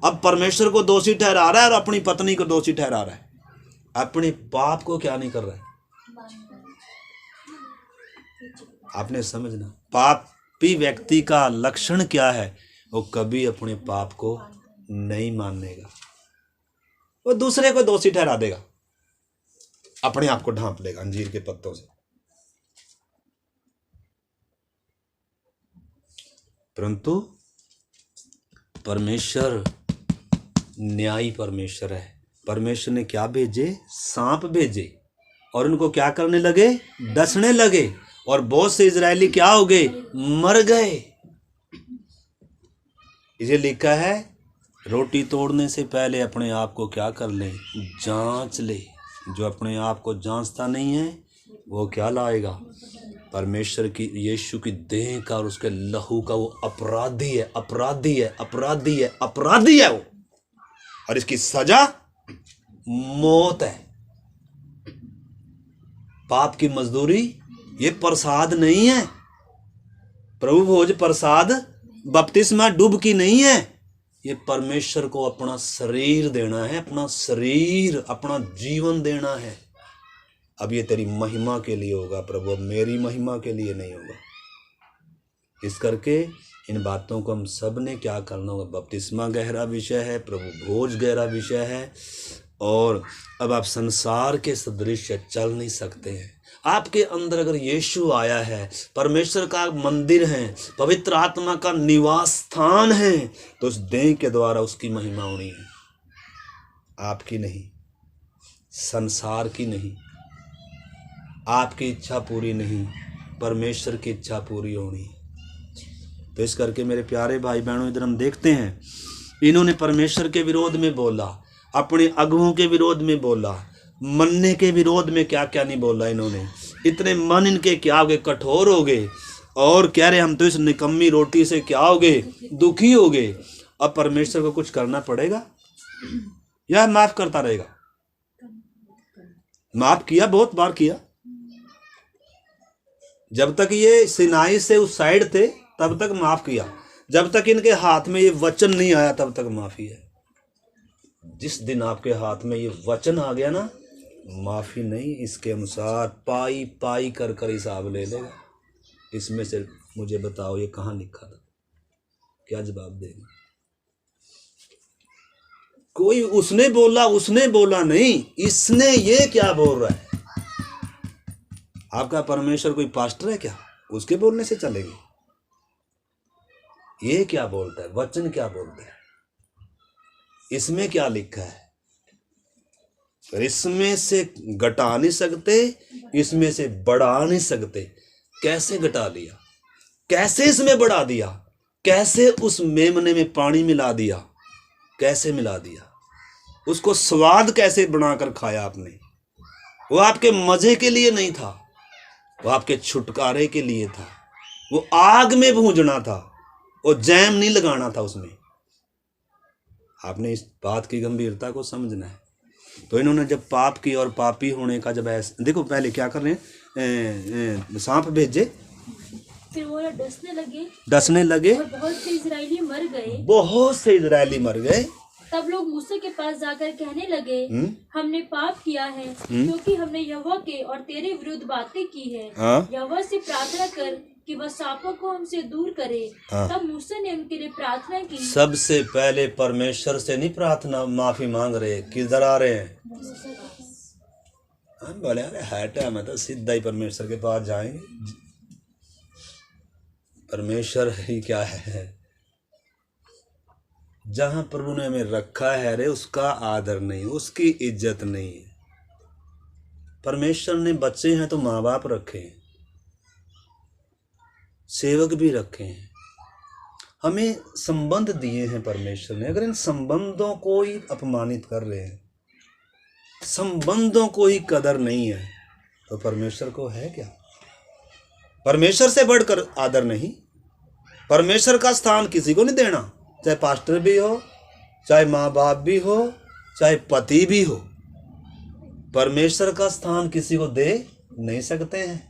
अब परमेश्वर को दोषी ठहरा रहा है और अपनी पत्नी को दोषी ठहरा रहा है। अपने पाप को क्या नहीं कर रहा है? आपने समझना, पापी व्यक्ति का लक्षण क्या है? वो कभी अपने पाप को नहीं मानेगा, वो दूसरे को दोषी ठहरा देगा, अपने आप को ढांप लेगा अंजीर के पत्तों से। परंतु परमेश्वर न्यायी परमेश्वर है। परमेश्वर ने क्या भेजे? सांप भेजे, और उनको क्या करने लगे? डसने लगे, और बहुत से इजरायली क्या हो गए? मर गए। इसे लिखा है, रोटी तोड़ने से पहले अपने आप को क्या कर ले? जांच ले। जो अपने आप को जांचता नहीं है वो क्या लाएगा? परमेश्वर की, यीशु की देह का और उसके लहू का वो अपराधी है, अपराधी है, अपराधी है, अपराधी है वो, और इसकी सजा मौत है। पाप की मजदूरी ये प्रसाद नहीं है, प्रभु भोज प्रसाद बपतिस्मा डुबकी नहीं है। ये परमेश्वर को अपना शरीर देना है, अपना शरीर, अपना जीवन देना है। अब ये तेरी महिमा के लिए होगा प्रभु, अब मेरी महिमा के लिए नहीं होगा। इस करके इन बातों को हम सब ने क्या करना होगा? बपतिस्मा गहरा विषय है, प्रभु भोज गहरा विषय है, और अब आप संसार के सदृश चल नहीं सकते हैं। आपके अंदर अगर यीशु आया है, परमेश्वर का मंदिर है, पवित्र आत्मा का निवास स्थान है, तो उस देह के द्वारा उसकी महिमा होनी है, आपकी नहीं, संसार की नहीं। आपकी इच्छा पूरी नहीं, परमेश्वर की इच्छा पूरी होनी है। तो इस करके मेरे प्यारे भाई बहनों, इधर हम देखते हैं, इन्होंने परमेश्वर के विरोध में बोला, अपने अगुओं के विरोध में बोला, मन्ने के विरोध में क्या क्या नहीं बोला इन्होंने। इतने मन इनके क्या हो गए? कठोर हो गए, और कह रहे हम तो इस निकम्मी रोटी से क्या हो गए? दुखी हो गए। अब परमेश्वर को कुछ करना पड़ेगा या माफ करता रहेगा? माफ किया, बहुत बार किया। जब तक ये सिनाई से उस साइड थे तब तक माफ किया, जब तक इनके हाथ में ये वचन नहीं आया तब तक माफी है। जिस दिन आपके हाथ में ये वचन आ गया ना, माफी नहीं, इसके अनुसार पाई पाई कर कर हिसाब ले लेगा। इसमें से मुझे बताओ ये कहाँ लिखा था? क्या जवाब देंगे? कोई उसने बोला नहीं, इसने ये क्या बोल रहा है? आपका परमेश्वर कोई पास्टर है क्या? उसके बोलने से चलेगी? ये क्या बोलता है? वचन क्या बोलता है? इसमें क्या लिखा है? पर इसमें से घटा नहीं सकते, इसमें से बढ़ा नहीं सकते। कैसे घटा लिया? कैसे इसमें बढ़ा दिया? कैसे उस मेमने में पानी मिला दिया? कैसे मिला दिया? उसको स्वाद कैसे बनाकर खाया आपने? वो आपके मजे के लिए नहीं था, वो आपके छुटकारे के लिए था। वो आग में भूंजना था, वो जैम नहीं लगाना था उसमें। आपने इस बात की गंभीरता को समझना है। तो इन्होंने जब पाप की और पापी होने का जब ऐसे देखो, पहले क्या कर रहे हैं? सांप भेजे, फिर वो डसने लगे और बहुत से इजरायली मर गए। तब लोग मूसा के पास जाकर कहने लगे, हमने पाप किया है क्योंकि हमने यहोवा के और तेरे विरुद्ध बातें की है। यहोवा से प्रार्थना कर कि वह सांपों को हमसे दूर करे। तब मूसा ने उनके लिए प्रार्थना की। सबसे पहले परमेश्वर से नहीं प्रार्थना माफी मांग रहे, किधर आ रहे हैं? हम बोले अरे हट है, मैं तो सीधा ही परमेश्वर के पास जाएंगे। परमेश्वर ही क्या है? जहां प्रभु ने हमें रखा है रे, उसका आदर नहीं, उसकी इज्जत नहीं है। परमेश्वर ने बच्चे हैं तो माँ बाप रखे हैं, सेवक भी रखे हैं, हमें संबंध दिए हैं परमेश्वर ने। अगर इन संबंधों को ही अपमानित कर रहे हैं, संबंधों को ही कदर नहीं है, तो परमेश्वर को है क्या? परमेश्वर से बढ़कर आदर नहीं। परमेश्वर का स्थान किसी को नहीं देना, चाहे पास्टर भी हो, चाहे माँ बाप भी हो, चाहे पति भी हो। परमेश्वर का स्थान किसी को दे नहीं सकते हैं।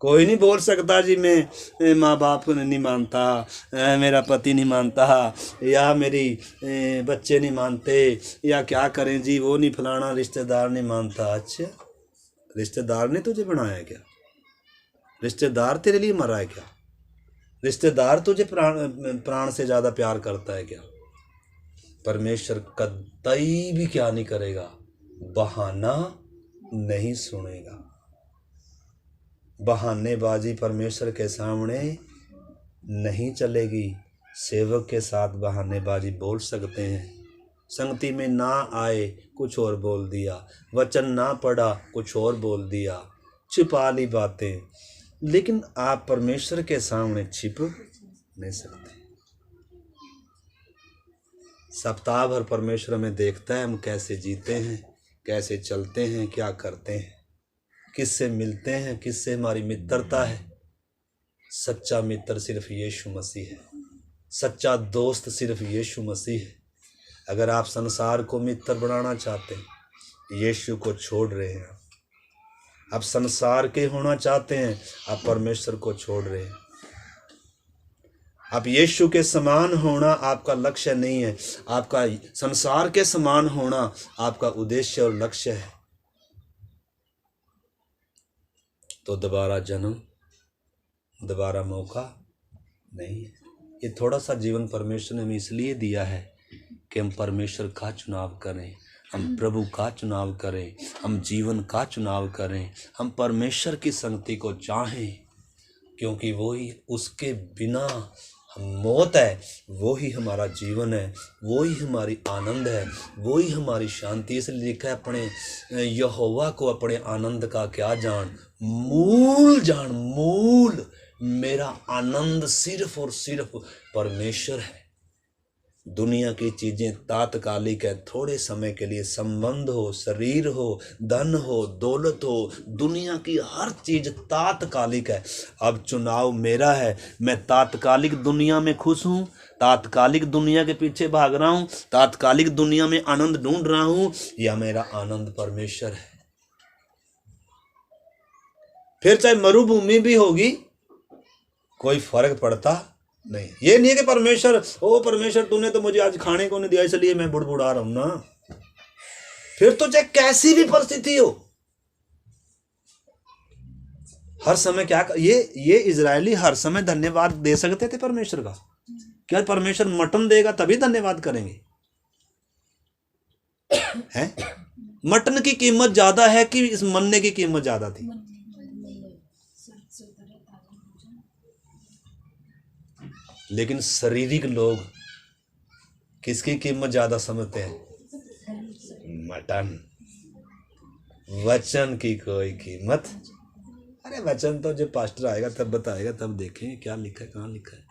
कोई नहीं बोल सकता जी मैं माँ बाप को नहीं मानता, मेरा पति नहीं मानता, या मेरी बच्चे नहीं मानते, या क्या करें जी वो नहीं, फलाना रिश्तेदार नहीं मानता। अच्छा, रिश्तेदार ने तुझे बनाया क्या? रिश्तेदार तेरे लिए मरा है क्या? रिश्तेदार तुझे प्राण से ज्यादा प्यार करता है क्या? परमेश्वर कतई भी क्या नहीं करेगा, बहाना नहीं सुनेगा। बहानेबाजी परमेश्वर के सामने नहीं चलेगी। सेवक के साथ बहानेबाजी बोल सकते हैं, संगति में ना आए कुछ और बोल दिया, वचन ना पढ़ा कुछ और बोल दिया, छिपा ली बातें, लेकिन आप परमेश्वर के सामने छिप नहीं सकते। सप्ताह भर परमेश्वर हमें देखता है, हम कैसे जीते हैं, कैसे चलते हैं, क्या करते हैं, किससे मिलते हैं, किससे हमारी मित्रता है। सच्चा मित्र सिर्फ यीशु मसीह है, सच्चा दोस्त सिर्फ यीशु मसीह है। अगर आप संसार को मित्र बनाना चाहते हैं, यीशु को छोड़ रहे हैं। आप संसार के होना चाहते हैं, आप परमेश्वर को छोड़ रहे हैं। आप यीशु के समान होना आपका लक्ष्य नहीं है, आपका संसार के समान होना आपका उद्देश्य और लक्ष्य है। तो दोबारा जन्म, दोबारा मौका नहीं है। ये थोड़ा सा जीवन परमेश्वर ने हमें इसलिए दिया है कि हम परमेश्वर का चुनाव करें, हम प्रभु का चुनाव करें, हम जीवन का चुनाव करें, हम परमेश्वर की संगति को चाहें, क्योंकि वो ही, उसके बिना हम मौत है, वो ही हमारा जीवन है, वो ही हमारी आनंद है, वो ही हमारी शांति। इसलिए लिखा है, अपने यहोवा को अपने आनंद का क्या जान, मूल जान। मूल, मेरा आनंद सिर्फ और सिर्फ परमेश्वर है। दुनिया की चीजें तात्कालिक है, थोड़े समय के लिए। संबंध हो, शरीर हो, धन हो, दौलत हो, दुनिया की हर चीज तात्कालिक है। अब चुनाव मेरा है, मैं तात्कालिक दुनिया में खुश हूँ, तात्कालिक दुनिया के पीछे भाग रहा हूँ, तात्कालिक दुनिया में आनंद ढूंढ रहा हूँ, या मेरा आनंद परमेश्वर है। फिर चाहे मरुभूमि भी होगी, कोई फर्क पड़ता नहीं। ये नहीं है कि परमेश्वर, ओ परमेश्वर तूने तो मुझे आज खाने को नहीं दिया इसलिए मैं बुड़बुड़ा रहा हूं ना। फिर तो चाहे कैसी भी परिस्थिति हो, हर समय क्या ये इजरायली हर समय धन्यवाद दे सकते थे परमेश्वर का? क्या परमेश्वर मटन देगा तभी धन्यवाद करेंगे? हैं? मटन की कीमत ज्यादा है कि इस मन्ने की कीमत ज्यादा थी? लेकिन शारीरिक लोग किसकी कीमत ज्यादा समझते हैं? मटन। वचन की कोई कीमत। अरे वचन तो जब पास्टर आएगा तब बताएगा, तब देखें क्या लिखा है, कहाँ लिखा है।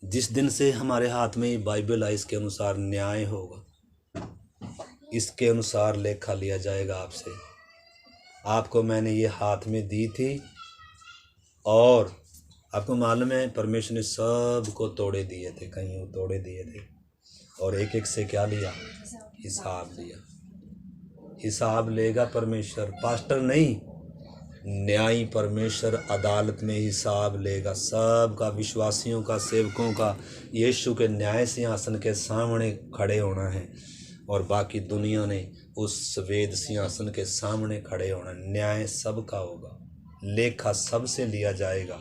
जिस दिन से हमारे हाथ में ये बाइबल आई, इसके अनुसार न्याय होगा, इसके अनुसार लेखा लिया जाएगा आपसे। आपको मैंने ये हाथ में दी थी और आपको मालूम है परमेश्वर ने सबको तोड़े दिए थे, कहीं तोड़े दिए थे, और एक एक से क्या लिया? हिसाब लिया। हिसाब लेगा परमेश्वर, पास्टर नहीं, न्यायी परमेश्वर अदालत में हिसाब लेगा सबका, विश्वासियों का, सेवकों का। यीशु के न्याय सिंहासन के सामने खड़े होना है और बाकी दुनिया ने उस वेद सिंहासन के सामने खड़े होना। न्याय सबका होगा, लेखा सबसे लिया जाएगा,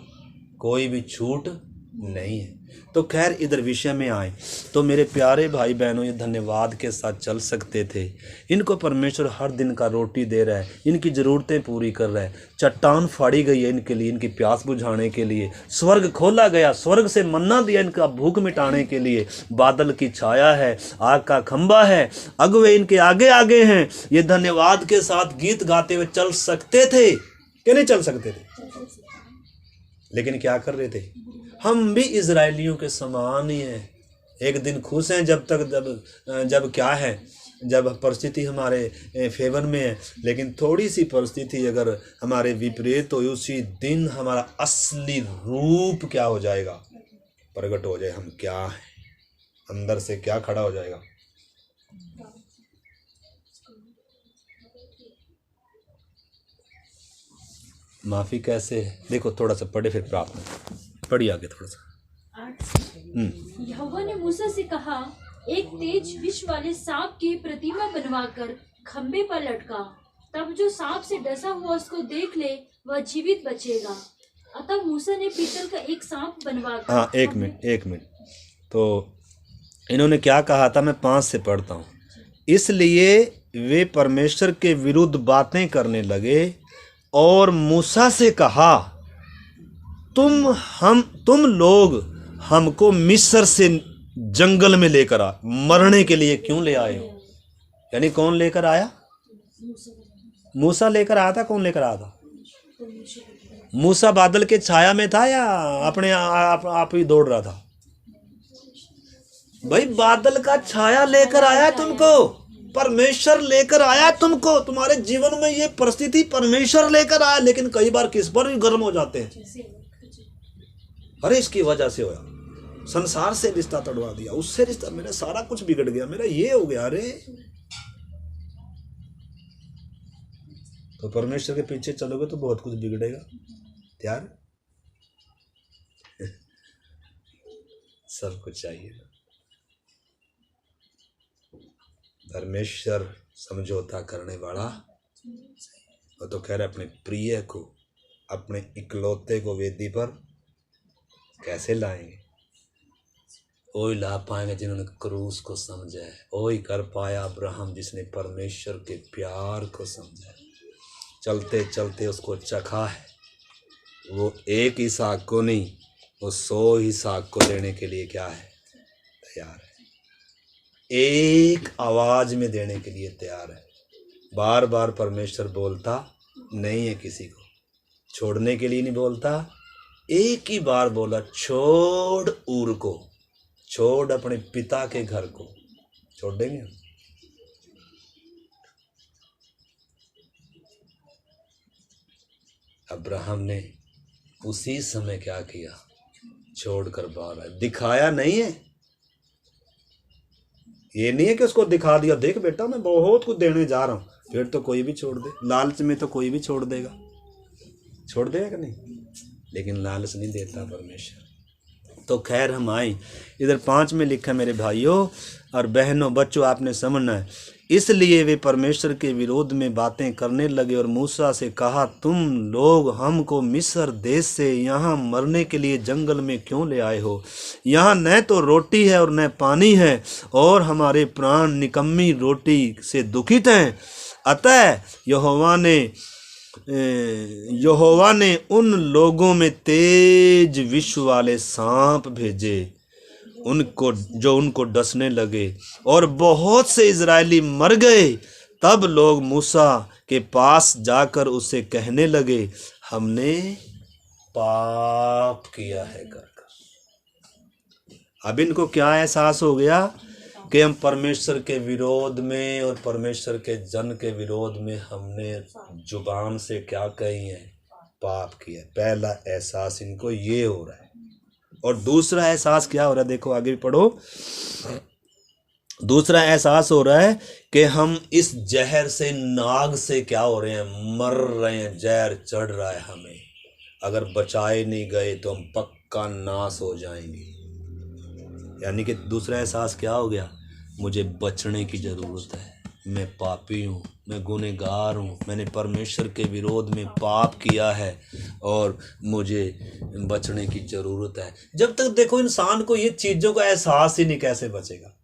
कोई भी छूट नहीं है। तो खैर इधर विषय में आए तो मेरे प्यारे भाई बहनों, ये धन्यवाद के साथ चल सकते थे। इनको परमेश्वर हर दिन का रोटी दे रहा है, इनकी ज़रूरतें पूरी कर रहा है। चट्टान फाड़ी गई है इनके लिए, इनकी प्यास बुझाने के लिए। स्वर्ग खोला गया, स्वर्ग से मन्ना दिया इनका भूख मिटाने के लिए। बादल की छाया है, आग का खंबा है, अगुवे इनके आगे आगे हैं। ये धन्यवाद के साथ गीत गाते हुए चल सकते थे कि नहीं चल सकते थे? लेकिन क्या कर रहे थे? हम भी इजरायलियों के समान ही हैं। एक दिन खुश हैं जब क्या है, जब परिस्थिति हमारे फेवर में है, लेकिन थोड़ी सी परिस्थिति अगर हमारे विपरीत हो, उसी दिन हमारा असली रूप क्या हो जाएगा? प्रकट हो जाए, हम क्या हैं, अंदर से क्या खड़ा हो जाएगा। माफी कैसे है? देखो थोड़ा सा पढ़े फिर प्रार्थना पढ़िए आगे थोड़ा सा। यहोवा ने मूसा से कहा, एक तेज विष वाले सांप की प्रतिमा बनवाकर खंबे पर लटका, तब जो सांप से डसा हुआ उसको देख ले वह जीवित बचेगा। अतः मूसा ने पीतल का एक सांप बनवाकर। हाँ, एक मिनट। तो इन्होंने क्या कहा था? मैं 5 से पढ़ता हूँ। इसलिए वे परमेश्वर के विरुद्ध बातें करने लगे और मूसा से कहा, तुम लोग हमको मिस्र से जंगल में लेकर मरने के लिए क्यों ले आए हो? यानी कौन लेकर आया? मूसा लेकर आया था। कौन लेकर आया था? मूसा बादल के छाया में था या अपने आप ही दौड़ रहा था? भाई बादल का छाया लेकर आया तुमको, परमेश्वर लेकर आया तुमको। तुम्हारे जीवन में ये परिस्थिति परमेश्वर लेकर आया। लेकिन कई बार किस पर भी गर्म हो जाते हैं, अरे इसकी वजह से होया, संसार से रिश्ता तोड़वा दिया, उससे रिश्ता, मेरा सारा कुछ बिगड़ गया, मेरा ये हो गया। अरे तो परमेश्वर के पीछे चलोगे तो बहुत कुछ बिगड़ेगा। तैयार? सब कुछ चाहिए। परमेश्वर समझौता करने वाला, वो तो कह रहे अपने प्रिय को, अपने इकलौते को वेदी पर कैसे लाएंगे? वही ला पाएंगे जिन्होंने क्रूस को समझा है। वही कर पाया अब्राहम जिसने परमेश्वर के प्यार को समझा है, चलते चलते उसको चखा है। वो एक इसहाक को नहीं, वो 100 इसहाक को देने के लिए क्या है? तैयार है। एक आवाज में देने के लिए तैयार है। बार बार परमेश्वर बोलता नहीं है, किसी को छोड़ने के लिए नहीं बोलता। एक ही बार बोला, छोड़ ऊर को, छोड़ अपने पिता के घर को। छोड़ देंगे? अब्राहम ने उसी समय क्या किया? छोड़कर बाहर आया। दिखाया नहीं है, ये नहीं है कि उसको दिखा दिया, देख बेटा मैं बहुत कुछ देने जा रहा हूं। फिर तो कोई भी छोड़ दे, लालच में तो कोई भी छोड़ देगा। छोड़ देगा कि नहीं? लेकिन लालच नहीं देता परमेश्वर। तो खैर हम आए। इधर 5 में लिखा मेरे भाइयों और बहनों, बच्चों, आपने समझना है। इसलिए वे परमेश्वर के विरोध में बातें करने लगे और मूसा से कहा, तुम लोग हमको मिस्र देश से यहाँ मरने के लिए जंगल में क्यों ले आए हो? यहाँ न तो रोटी है और न पानी है, और हमारे प्राण निकम्मी रोटी से दुखित हैं। अतः यहोवा ने उन लोगों में तेज विष वाले सांप भेजे जो उनको डसने लगे, और बहुत से इजरायली मर गए। तब लोग मूसा के पास जाकर उससे कहने लगे, हमने पाप किया है कर कर। अब इनको क्या एहसास हो गया कि हम परमेश्वर के विरोध में और परमेश्वर के जन के विरोध में हमने जुबान से क्या कही है? पाप किया। पहला एहसास इनको ये हो रहा है। और दूसरा एहसास क्या हो रहा है? देखो आगे भी पढ़ो। दूसरा एहसास हो रहा है कि हम इस जहर से, नाग से क्या हो रहे हैं? मर रहे हैं। जहर चढ़ रहा है हमें। अगर बचाए नहीं गए तो हम पक्का नाश हो जाएंगे। यानी कि दूसरा एहसास क्या हो गया? मुझे बचने की ज़रूरत है। मैं पापी हूँ, मैं गुनहगार हूँ, मैंने परमेश्वर के विरोध में पाप किया है और मुझे बचने की ज़रूरत है। जब तक देखो इंसान को ये चीज़ों का एहसास ही नहीं, कैसे बचेगा?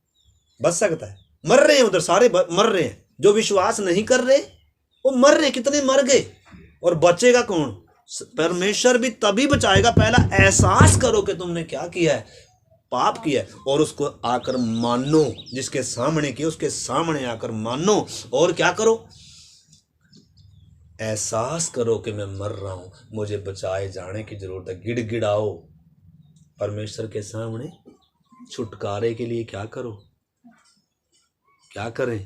बच सकता है? मर रहे हैं उधर, सारे मर रहे हैं। जो विश्वास नहीं कर रहे वो मर रहे। कितने मर गए? और बचेगा कौन? परमेश्वर भी तभी बचाएगा। पहला एहसास करो कि तुमने क्या किया है, पाप किया है, और उसको आकर मानो। जिसके सामने किया उसके सामने आकर मानो। और क्या करो? एहसास करो कि मैं मर रहा हूं, मुझे बचाए जाने की जरूरत है। गिड़गिड़ाओ परमेश्वर के सामने। छुटकारे के लिए क्या करो? क्या करें?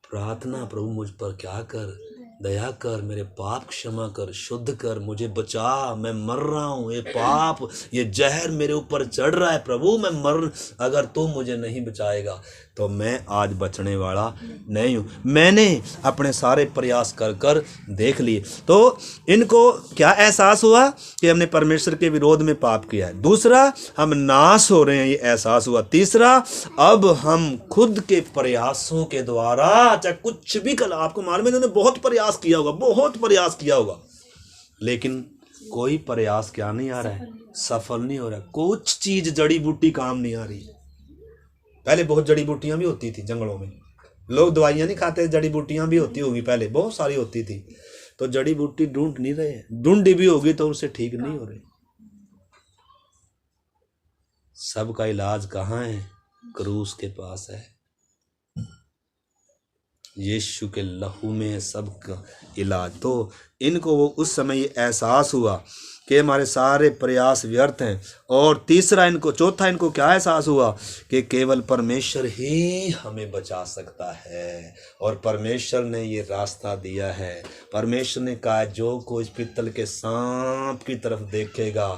प्रार्थना, प्रभु मुझ पर क्या कर, दया कर, मेरे पाप क्षमा कर, शुद्ध कर, मुझे बचा, मैं मर रहा हूँ। ये पाप, ये जहर मेरे ऊपर चढ़ रहा है। प्रभु मैं मर, अगर तू मुझे नहीं बचाएगा तो मैं आज बचने वाला नहीं हूँ। मैंने अपने सारे प्रयास कर कर देख लिए। तो इनको क्या एहसास हुआ कि हमने परमेश्वर के विरोध में पाप किया है। दूसरा, हम नाश हो रहे हैं, ये एहसास हुआ। तीसरा, अब हम खुद के प्रयासों के द्वारा, चाहे कुछ भी कर, आपको मालूम है इन्होंने बहुत प्रयास किया होगा, बहुत प्रयास किया होगा, लेकिन कोई प्रयास क्या नहीं आ रहा है? सफल नहीं हो रहा। कुछ चीज, जड़ी बूटी काम नहीं आ रही। पहले बहुत जड़ी बूटियां भी होती थी जंगलों में। लोग दवाइयां नहीं खाते, जड़ी बूटियां भी होती होगी, पहले बहुत सारी होती थी। तो जड़ी बूटी ढूंढ नहीं रहे, ढूंढी भी होगी तो उनसे ठीक नहीं हो रही। सबका इलाज कहाँ है? क्रूस के पास है। यीशु के लहू में है सबका इलाज। तो इनको वो उस समय ये एहसास हुआ कि हमारे सारे प्रयास व्यर्थ हैं। और तीसरा इनको, चौथा इनको क्या एहसास हुआ कि केवल परमेश्वर ही हमें बचा सकता है। और परमेश्वर ने ये रास्ता दिया है। परमेश्वर ने कहा, जो कोई पित्तल के सांप की तरफ देखेगा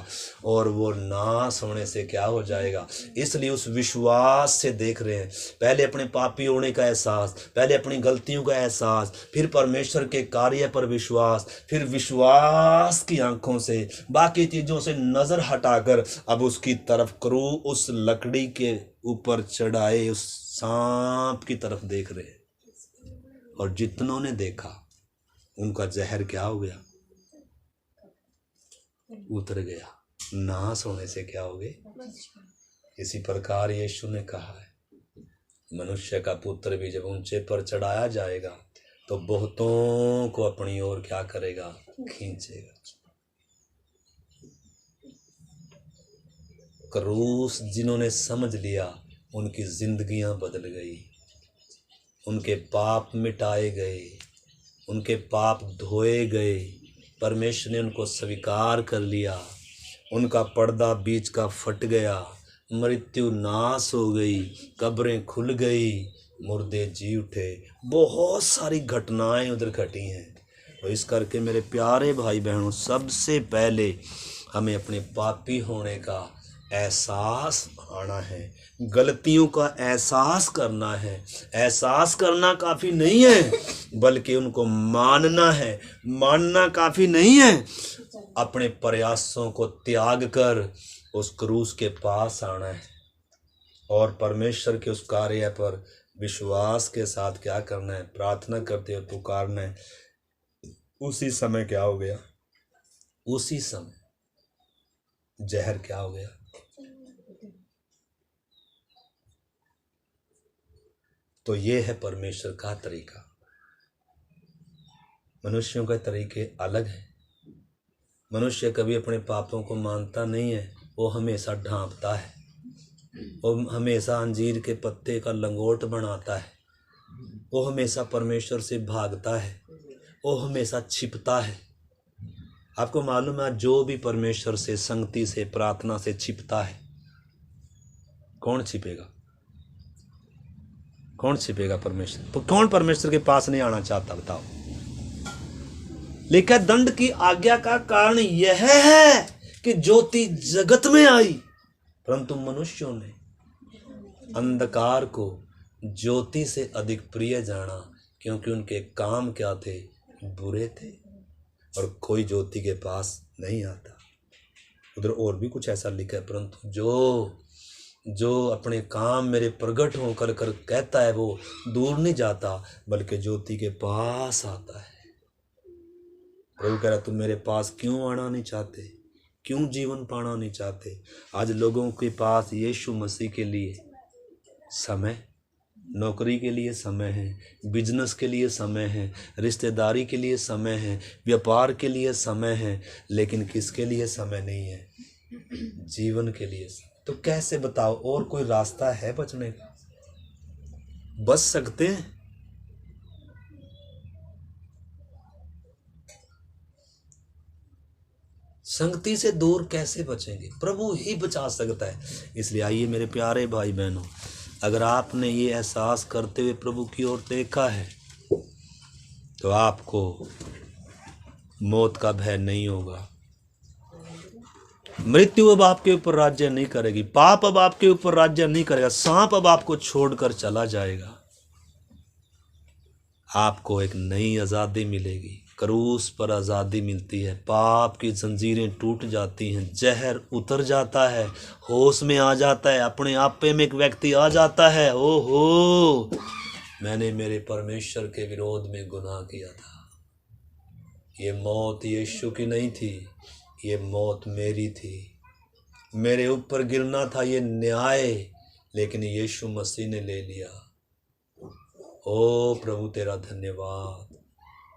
और वो नाश होने से क्या हो जाएगा। इसलिए उस विश्वास से देख रहे हैं। पहले अपने पापी होने का एहसास, पहले अपनी गलतियों का एहसास, फिर परमेश्वर के कार्य पर विश्वास, फिर विश्वास की आंखों से बाकी चीजों से नजर हटाकर अब उसकी तरफ करो, उस लकड़ी के ऊपर चढ़ाए उस सांप की तरफ देख रहे। और जितनों ने देखा उनका जहर क्या हो गया? उतर गया। नाश होने से क्या हो गए? इसी प्रकार यीशु ने कहा है, मनुष्य का पुत्र भी जब ऊंचे पर चढ़ाया जाएगा तो बहुतों को अपनी ओर क्या करेगा? खींचेगा। क्रूस जिन्होंने समझ लिया उनकी जिंदगियां बदल गई, उनके पाप मिटाए गए, उनके पाप धोए गए। परमेश्वर ने उनको स्वीकार कर लिया। उनका पर्दा बीच का फट गया, मृत्यु नाश हो गई, कब्रें खुल गई, मुर्दे जी उठे। बहुत सारी घटनाएं उधर घटी हैं। तो इस करके मेरे प्यारे भाई बहनों, सबसे पहले हमें अपने पापी होने का एहसास आना है, गलतियों का एहसास करना है। एहसास करना काफ़ी नहीं है, बल्कि उनको मानना है। मानना काफ़ी नहीं है, अपने प्रयासों को त्याग कर उस क्रूस के पास आना है और परमेश्वर के उस कार्य पर विश्वास के साथ क्या करना है, प्रार्थना करते हुए पुकारना है। उसी समय क्या हो गया, उसी समय जहर क्या हो गया। तो ये है परमेश्वर का तरीका। मनुष्यों के तरीके अलग हैं। मनुष्य कभी अपने पापों को मानता नहीं है, वो हमेशा ढांपता है, वो हमेशा अंजीर के पत्ते का लंगोट बनाता है, वो हमेशा परमेश्वर से भागता है, वो हमेशा छिपता है। आपको मालूम है, जो भी परमेश्वर से संगति से प्रार्थना से छिपता है, कौन छिपेगा, कौन छिपेगा? परमेश्वर। तो कौन परमेश्वर के पास नहीं आना चाहता, बताओ? लिखा दंड की आज्ञा का कारण यह है कि ज्योति जगत में आई, परंतु मनुष्यों ने अंधकार को ज्योति से अधिक प्रिय जाना, क्योंकि उनके काम क्या थे, बुरे थे, और कोई ज्योति के पास नहीं आता। उधर और भी कुछ ऐसा लिखा है, परंतु जो अपने काम मेरे प्रकट होकर कर कहता है, वो दूर नहीं जाता बल्कि ज्योति के पास आता है। प्रभु कह रहा, तुम मेरे पास क्यों आना नहीं चाहते, क्यों जीवन पाना नहीं चाहते? आज लोगों के पास यीशु मसीह के लिए समय, नौकरी के लिए समय है, बिजनेस के लिए समय है, रिश्तेदारी के लिए समय है, व्यापार के लिए समय है, लेकिन किसके लिए समय नहीं है? जीवन के लिए। तो कैसे बताओ, और कोई रास्ता है बचने का? बच सकते हैं? संगति से दूर कैसे बचेंगे? प्रभु ही बचा सकता है। इसलिए आइए मेरे प्यारे भाई बहनों, अगर आपने ये एहसास करते हुए प्रभु की ओर देखा है, तो आपको मौत का भय नहीं होगा। मृत्यु अब आपके ऊपर राज्य नहीं करेगी, पाप अब आपके ऊपर राज्य नहीं करेगा, सांप अब आपको छोड़कर चला जाएगा। आपको एक नई आज़ादी मिलेगी। क्रूस पर आज़ादी मिलती है, पाप की जंजीरें टूट जाती हैं, जहर उतर जाता है, होश में आ जाता है, अपने आपे में एक व्यक्ति आ जाता है, ओहो मैंने मेरे परमेश्वर के विरोध में गुनाह किया था। ये मौत यीशु की नहीं थी, ये मौत मेरी थी, मेरे ऊपर गिरना था ये न्याय, लेकिन यीशु मसीह ने ले लिया। ओ प्रभु तेरा धन्यवाद।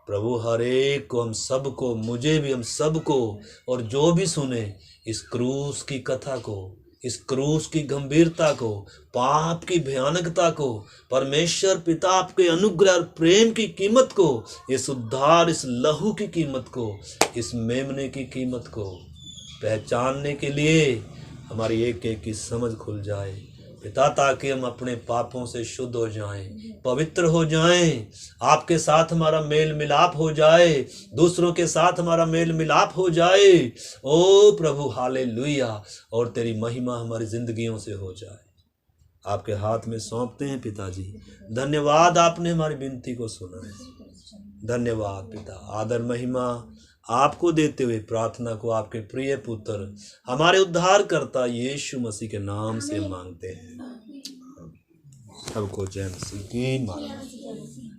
प्रभु हर एक को, हम सबको, मुझे भी, हम सबको, और जो भी सुने इस क्रूस की कथा को, इस क्रूस की गंभीरता को, पाप की भयानकता को, परमेश्वर पिता आपके अनुग्रह और प्रेम की कीमत को, इस उद्धार, इस लहू की कीमत को, इस मेमने की कीमत को पहचानने के लिए हमारी एक एक की समझ खुल जाए पिता, ताकि हम अपने पापों से शुद्ध हो जाएं, पवित्र हो जाएं, आपके साथ हमारा मेल मिलाप हो जाए, दूसरों के साथ हमारा मेल मिलाप हो जाए। ओ प्रभु हालेलुया, और तेरी महिमा हमारी जिंदगियों से हो जाए। आपके हाथ में सौंपते हैं पिताजी। धन्यवाद, आपने हमारी विनती को सुना है। धन्यवाद पिता। आदर महिमा आपको देते हुए प्रार्थना को आपके प्रिय पुत्र, हमारे उद्धारकर्ता यीशु मसीह के नाम से मांगते हैं। सबको जय मसीह की।